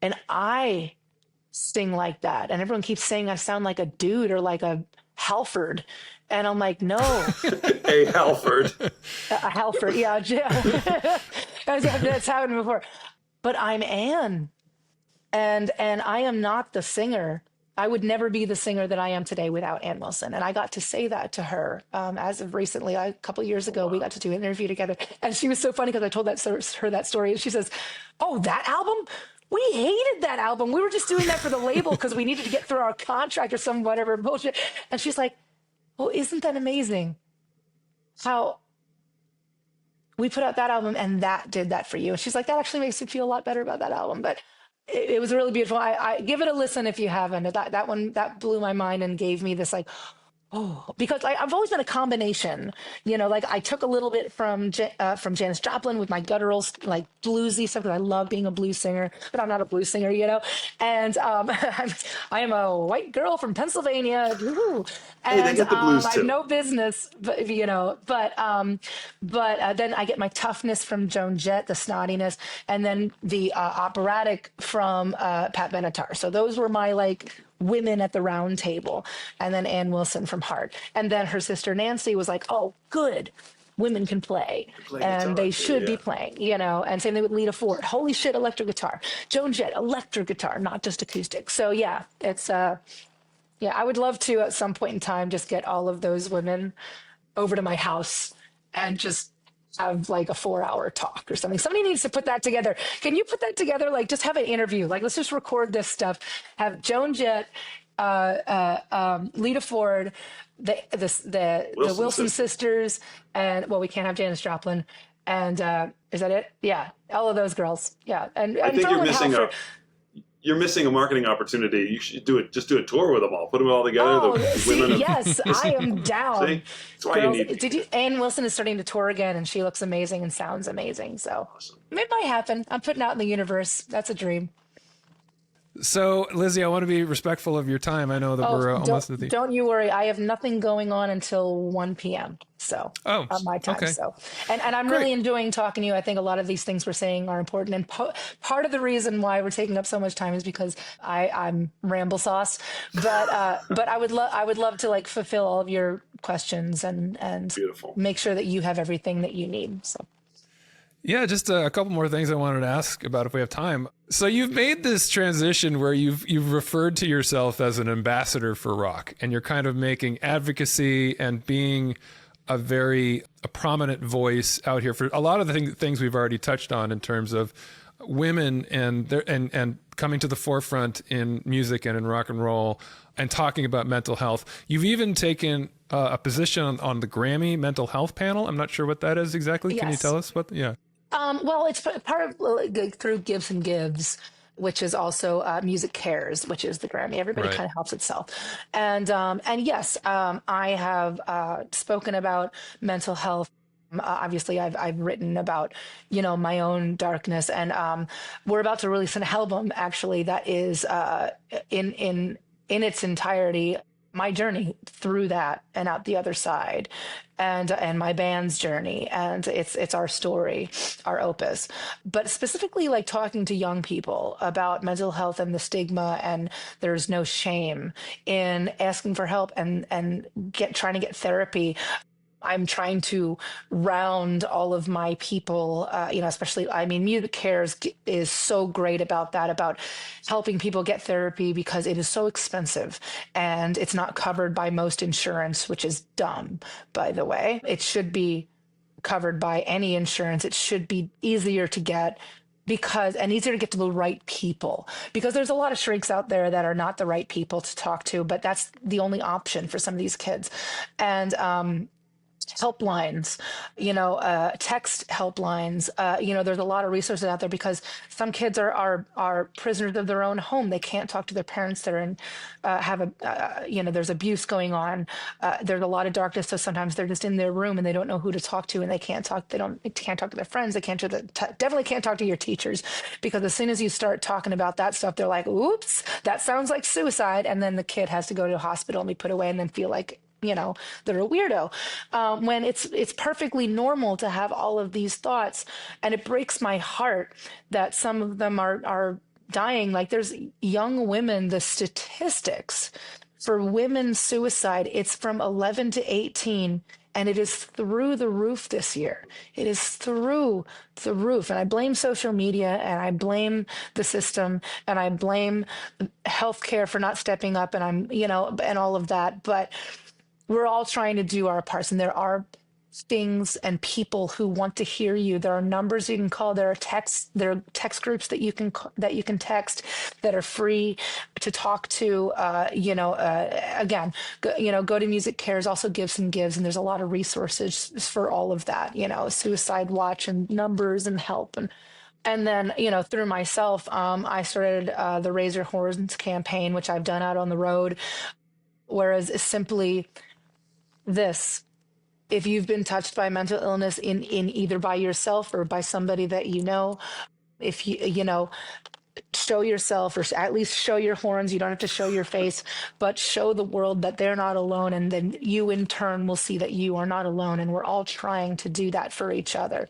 And I sing like that. And everyone keeps saying I sound like a dude or like a Halford. And I'm like, no. Hey, Halford. Halford, yeah. That's happened before. But I'm Anne. And I am not the singer. I would never be the singer that I am today without Ann Wilson. And I got to say that to her as of recently, a couple of years ago. We got to do an interview together. And she was so funny because I told her that story. And she says, oh, that album? We hated that album. We were just doing that for the label because we needed to get through our contract or some whatever bullshit. And she's like, well, isn't that amazing how we put out that album and that did that for you? And she's like, that actually makes me feel a lot better about that album. But it was really beautiful. I give it a listen if you haven't. That one, that blew my mind and gave me this like, oh, because I've always been a combination, like I took a little bit from Janis Joplin with my guttural, like bluesy stuff, because I love being a blues singer, but I'm not a blues singer, and I am a white girl from Pennsylvania. Woo-hoo. And hey, they get the blues I too. have no business, but then I get my toughness from Joan Jett, the snottiness, and then the operatic from Pat Benatar. So those were my like women at the round table. And then Ann Wilson from Heart. And then her sister Nancy was like, oh, good. Women can play and they should be playing, and same thing with Lita Ford. Holy shit, electric guitar. Joan Jett, electric guitar, not just acoustic. So yeah, it's, I would love to at some point in time just get all of those women over to my house and just have like a 4-hour talk or something. Somebody needs to put that together. Can you put that together? Like just have an interview. Like let's just record this stuff. Have Joan Jett, Lita Ford, the Wilson sisters, and we can't have Janis Joplin. And is that it? Yeah, all of those girls. Yeah, and I think you're missing a marketing opportunity. You should just do a tour with them all. Put them all together. Oh, yes, I am down. See? That's why girls, you need. Ann Wilson is starting to tour again, and she looks amazing and sounds amazing. So awesome. It might happen. I'm putting out in the universe. That's a dream. So, Lizzy, I want to be respectful of your time. I know that we're almost at the... Don't you worry. I have nothing going on until 1 p.m. So, on my time. Okay. So, and I'm really enjoying talking to you. I think a lot of these things we're saying are important. And part of the reason why we're taking up so much time is because I'm ramble sauce. But I would love to like fulfill all of your questions and Beautiful. Make sure that you have everything that you need. So. Yeah, just a couple more things I wanted to ask about if we have time. So you've made this transition where you've referred to yourself as an ambassador for rock, and you're kind of making advocacy and being a prominent voice out here for a lot of the things we've already touched on in terms of women and coming to the forefront in music and in rock and roll and talking about mental health. You've even taken a position on the Grammy mental health panel. I'm not sure what that is exactly. Yes. Can you tell us what? Yeah. Well, it's part of through Gives and Gives, which is also Music Cares, which is the Grammy. Everybody kind of helps itself. And yes, I have spoken about mental health. Obviously, I've written about, my own darkness, and we're about to release an album actually that is in its entirety my journey through that and out the other side, and my band's journey, and it's our story, our opus. But specifically, like talking to young people about mental health and the stigma, and there's no shame in asking for help and trying to get therapy. I'm trying to round all of my people, especially, I mean, Music Cares is so great about that, about helping people get therapy, because it is so expensive and it's not covered by most insurance, which is dumb, by the way. It should be covered by any insurance. It should be easier to get and easier to get to the right people, because there's a lot of shrinks out there that are not the right people to talk to, but that's the only option for some of these kids. And, helplines, text helplines, there's a lot of resources out there, because some kids are prisoners of their own home. They can't talk to their parents. They're in, there's abuse going on. There's a lot of darkness. So sometimes they're just in their room and they don't know who to talk to, and they can't talk to their friends. They definitely can't talk to your teachers, because as soon as you start talking about that stuff, they're like, oops, that sounds like suicide. And then the kid has to go to a hospital and be put away, and then feel like, they're a weirdo, when it's perfectly normal to have all of these thoughts. And it breaks my heart that some of them are dying. Like, there's young women, the statistics for women's suicide, it's from 11 to 18. And it is through the roof this year. It is through the roof. And I blame social media, and I blame the system, and I blame healthcare for not stepping up, and and all of that. But we're all trying to do our parts, and there are things and people who want to hear you. There are numbers you can call. There are text groups that you can text that are free to talk to. Again, go to Music Cares, also Gives and Gives, and there's a lot of resources for all of that. Suicide Watch and numbers and help. And then, through myself, I started the Raise Your Horns campaign, which I've done out on the road. Whereas it's simply this: if you've been touched by mental illness in either by yourself or by somebody that if you show yourself, or at least show your horns. You don't have to show your face, but show the world that they're not alone, and then you in turn will see that you are not alone. And we're all trying to do that for each other.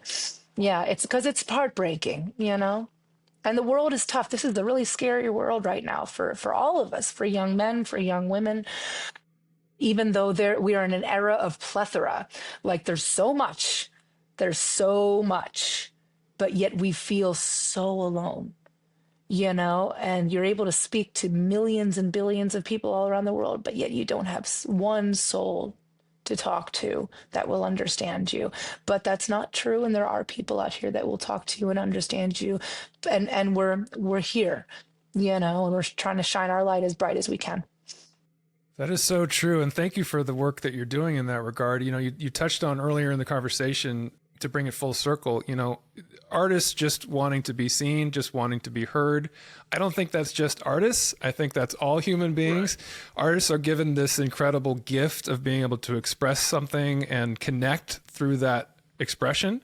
Yeah, it's because it's heartbreaking, and the world is tough. This is a really scary world right now for all of us, for young men, for young women. Even though we are in an era of plethora, like there's so much, but yet we feel so alone, and you're able to speak to millions and billions of people all around the world, but yet you don't have one soul to talk to that will understand you. But that's not true. And there are people out here that will talk to you and understand you. And we're here, and we're trying to shine our light as bright as we can. That is so true. And thank you for the work that you're doing in that regard. You touched on earlier in the conversation, to bring it full circle, artists just wanting to be seen, just wanting to be heard. I don't think that's just artists. I think that's all human beings. Right. Artists are given this incredible gift of being able to express something and connect through that expression.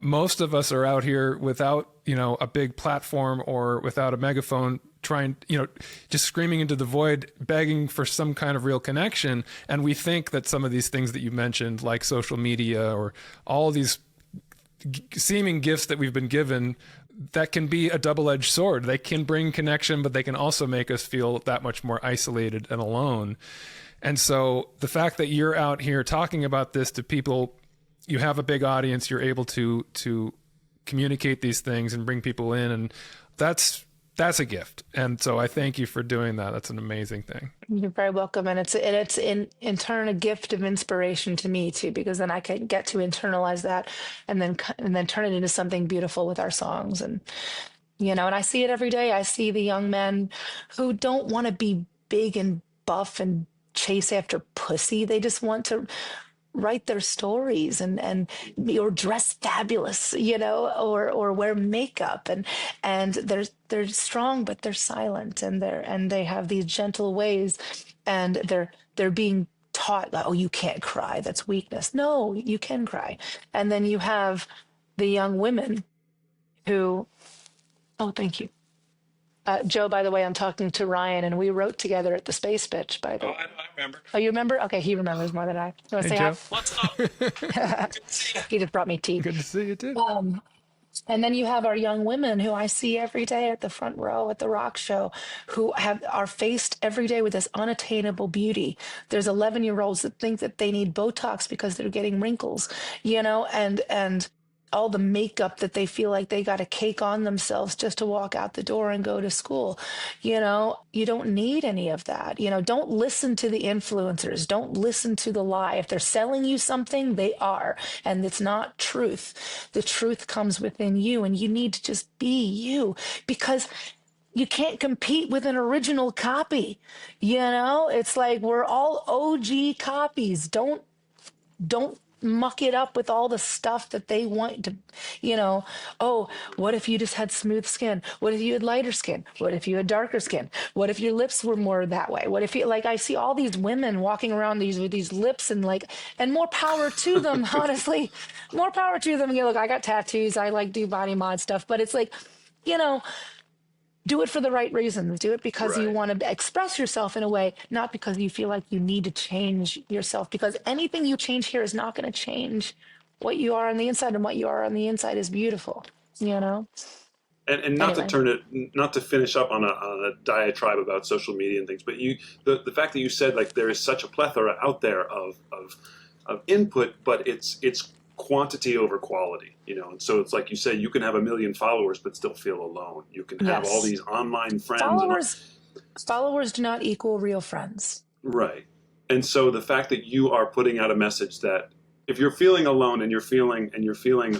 Most of us are out here without, a big platform or without a megaphone, trying, just screaming into the void, begging for some kind of real connection. And we think that some of these things that you mentioned, like social media or all these seeming gifts that we've been given, that can be a double-edged sword. They can bring connection, but they can also make us feel that much more isolated and alone. And so the fact that you're out here talking about this to people, you have a big audience, you're able to communicate these things and bring people in, and that's a gift. And so I thank you for doing that. That's an amazing thing. You're very welcome. And it's in turn a gift of inspiration to me too, because then I can get to internalize that and then turn it into something beautiful with our songs. And, and I see it every day. I see the young men who don't want to be big and buff and chase after pussy. They just want to write their stories or dress fabulous, or wear makeup, and they're strong, but they're silent, and they have these gentle ways, and they're being taught, like, oh, you can't cry, that's weakness. No, you can cry. And then you have the young women who, oh, thank you. Joe, by the way, I'm talking to Ryan, and we wrote together at the Space Bitch, by the way. I remember. Oh, you remember? Okay, he remembers more than I. You want to Hey, say Joe. What's up? hi? He just brought me tea. Good to see you too. And then you have our young women who I see every day at the front row at the rock show, who are faced every day with this unattainable beauty. There's 11-year-olds that think that they need Botox because they're getting wrinkles, and all the makeup that they feel like they got to cake on themselves just to walk out the door and go to school. You don't need any of that. Don't listen to the influencers. Don't listen to the lie. If they're selling you something, they are, and it's not truth. The truth comes within you, and you need to just be you, because you can't compete with an original copy. It's like we're all OG copies. Don't muck it up with all the stuff that they want to, oh, what if you just had smooth skin? What if you had lighter skin? What if you had darker skin? What if your lips were more that way? What if you, like, I see all these women walking around with these lips and more power to them, honestly, more power to them. Look, I got tattoos. I do body mod stuff, but it's like, do it for the right reasons. Do it because you want to express yourself in a way, not because you feel like you need to change yourself, because anything you change here is not going to change what you are on the inside, and what you are on the inside is beautiful, And not Anyway. not to finish up on a diatribe about social media and things, but the fact that you said like there is such a plethora out there of input, but it's quantity over quality, and so it's like you said, you can have 1 million followers but still feel alone. You can have all Yes. these online friends. Followers do not equal real friends. Right. And so the fact that you are putting out a message that if you're feeling alone and you're feeling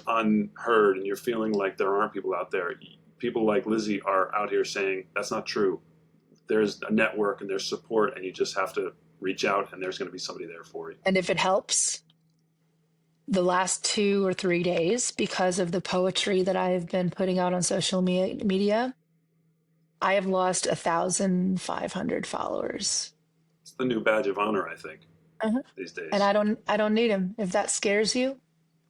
unheard and you're feeling like there aren't people out there, people like Lizzy are out here saying that's not true. There's a network and there's support, and you just have to reach out, and there's going to be somebody there for you. And if it helps, the last 2 or 3 days, because of the poetry that I've been putting out on social media, I have lost 1,500 followers. It's the new badge of honor, I think, these days. And I don't need them. If that scares you,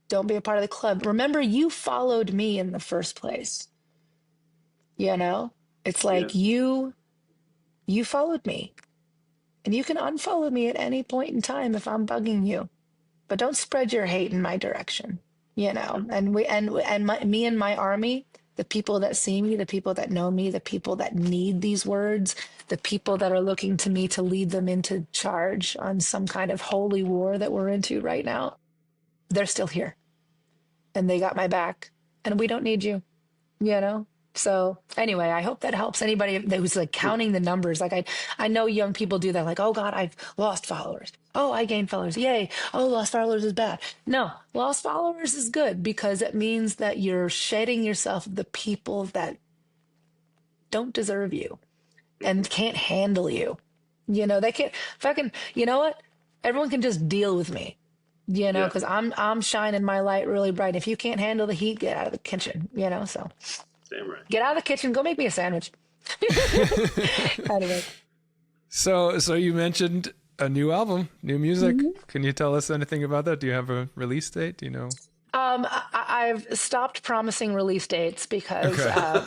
don't be a part of the club. Remember, you followed me in the first place. It's like you followed me, and you can unfollow me at any point in time if I'm bugging you. But don't spread your hate in my direction, and me and my army, the people that see me, the people that know me, the people that need these words, the people that are looking to me to lead them into charge on some kind of holy war that we're into right now, they're still here, and they got my back, and we don't need you, So anyway, I hope that helps anybody who's like counting the numbers. Like I know young people do that. Like, oh God, I've lost followers. Oh, I gained followers. Yay. Oh, lost followers is bad. No, lost followers is good, because it means that you're shedding yourself of the people that don't deserve you and can't handle you. They can't fucking, you know what? Everyone can just deal with me, because I'm shining my light really bright. If you can't handle the heat, get out of the kitchen, so. Damn right. Get out of the kitchen. Go make me a sandwich. Anyway. So you mentioned a new album, new music. Can you tell us anything about that? Do you have a release date? Do you know? I've stopped promising release dates because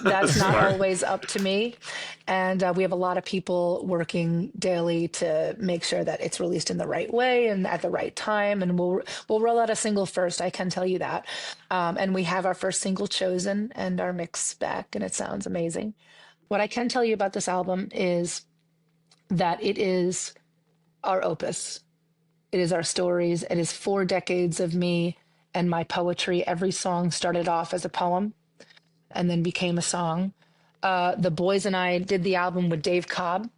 that's not always up to me. And we have a lot of people working daily to make sure that it's released in the right way and at the right time. And we'll roll out a single first, I can tell you that. And we have our first single chosen and our mix back, and it sounds amazing. What I can tell you about this album is that it is our opus. It is our stories. It is 4 decades of me and my poetry. Every song started off as a poem and then became a song. The boys and I did the album with Dave Cobb,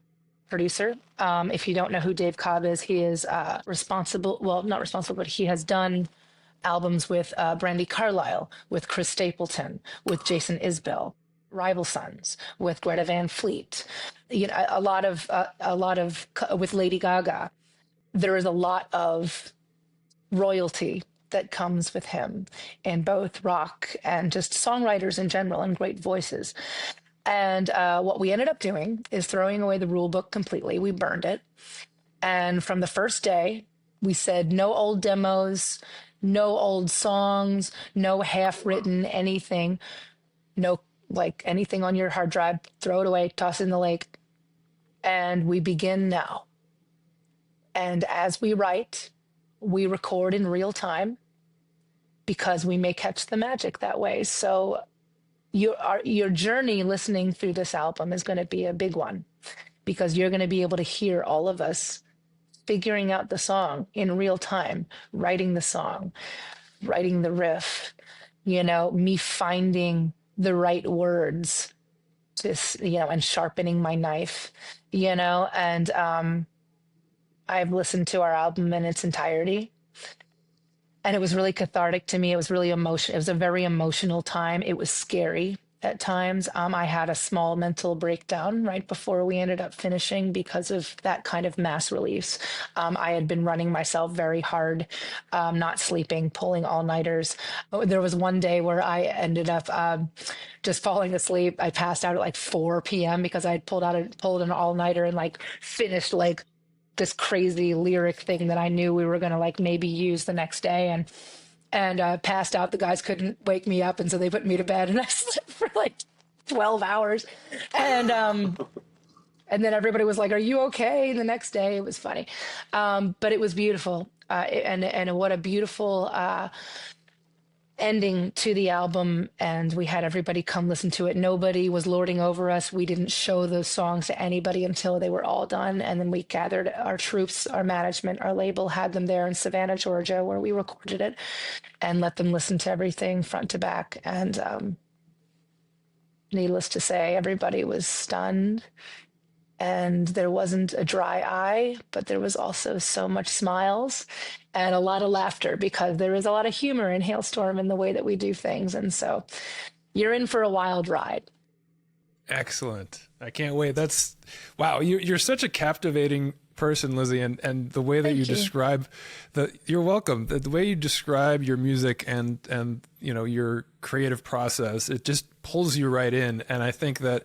producer. If you don't know who Dave Cobb is, he is not responsible, but he has done albums with Brandi Carlile, with Chris Stapleton, with Jason Isbell, Rival Sons, with Greta Van Fleet, a lot of with Lady Gaga. There is a lot of royalty that comes with him in both rock and just songwriters in general, and great voices. And what we ended up doing is throwing away the rule book completely. We burned it. And from the first day, we said no old demos, no old songs, no half-written anything, no like anything on your hard drive, throw it away, toss it in the lake. And we begin now. And as we write, we record in real time because we may catch the magic that way. So your journey listening through this album is going to be a big one, because you're going to be able to hear all of us figuring out the song in real time, writing the song, writing the riff, me finding the right words to, and sharpening my knife, and I've listened to our album in its entirety, and it was really cathartic to me. It was really emotional. It was a very emotional time. It was scary at times. I had a small mental breakdown right before we ended up finishing because of that kind of mass release. I had been running myself very hard, not sleeping, pulling all-nighters. There was one day where I ended up just falling asleep. I passed out at like 4 p.m. because I had pulled an all-nighter and like finished like this crazy lyric thing that I knew we were going to like maybe use the next day, and passed out. The guys couldn't wake me up, and so they put me to bed, and I slept for like 12 hours. And then everybody was like, "Are you okay?" And the next day, it was funny, but it was beautiful, and what a beautiful ending to the album. And we had everybody come listen to it. Nobody was lording over us. We didn't show those songs to anybody until they were all done. And then we gathered our troops, our management, our label, had them there in Savannah, Georgia, where we recorded it, and let them listen to everything front to back. And needless to say, everybody was stunned. And there wasn't a dry eye, but there was also so much smiles and a lot of laughter, because there is a lot of humor in Halestorm in the way that we do things. And so you're in for a wild ride. Excellent. I can't wait. Wow. You're such a captivating person, Lizzy, and the way that you describe you're welcome. The way you describe your music and your creative process, it just pulls you right in. And I think that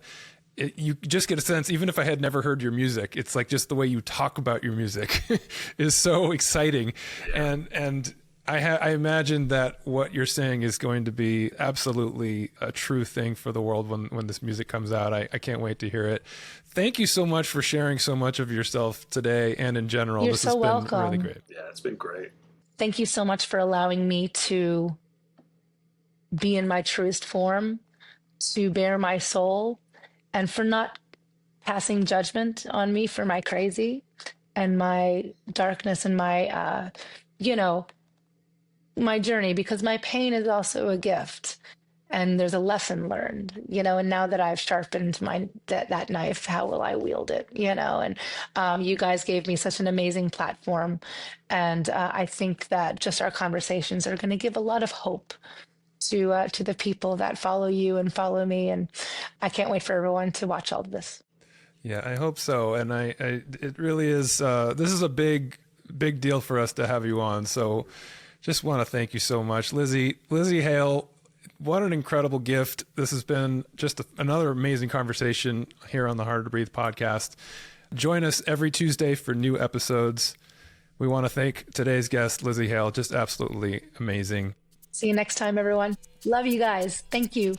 you just get a sense, even if I had never heard your music, it's like just the way you talk about your music is so exciting. Yeah. And I imagine that what you're saying is going to be absolutely a true thing for the world when this music comes out. I can't wait to hear it. Thank you so much for sharing so much of yourself today and in general. You're so welcome. Been really great. Yeah, it's been great. Thank you so much for allowing me to be in my truest form, to bare my soul, and for not passing judgment on me for my crazy and my darkness and my, my journey, because my pain is also a gift, and there's a lesson learned, and now that I've sharpened that knife, how will I wield it, and you guys gave me such an amazing platform. And I think that just our conversations are going to give a lot of hope to the people that follow you and follow me. And I can't wait for everyone to watch all of this. Yeah, I hope so. And it really is, this is a big deal for us to have you on. So just want to thank you so much. Lzzy Hale, what an incredible gift. This has been just another amazing conversation here on the Hard to Breathe podcast. Join us every Tuesday for new episodes. We want to thank today's guest, Lzzy Hale, just absolutely amazing. See you next time, everyone. Love you guys. Thank you.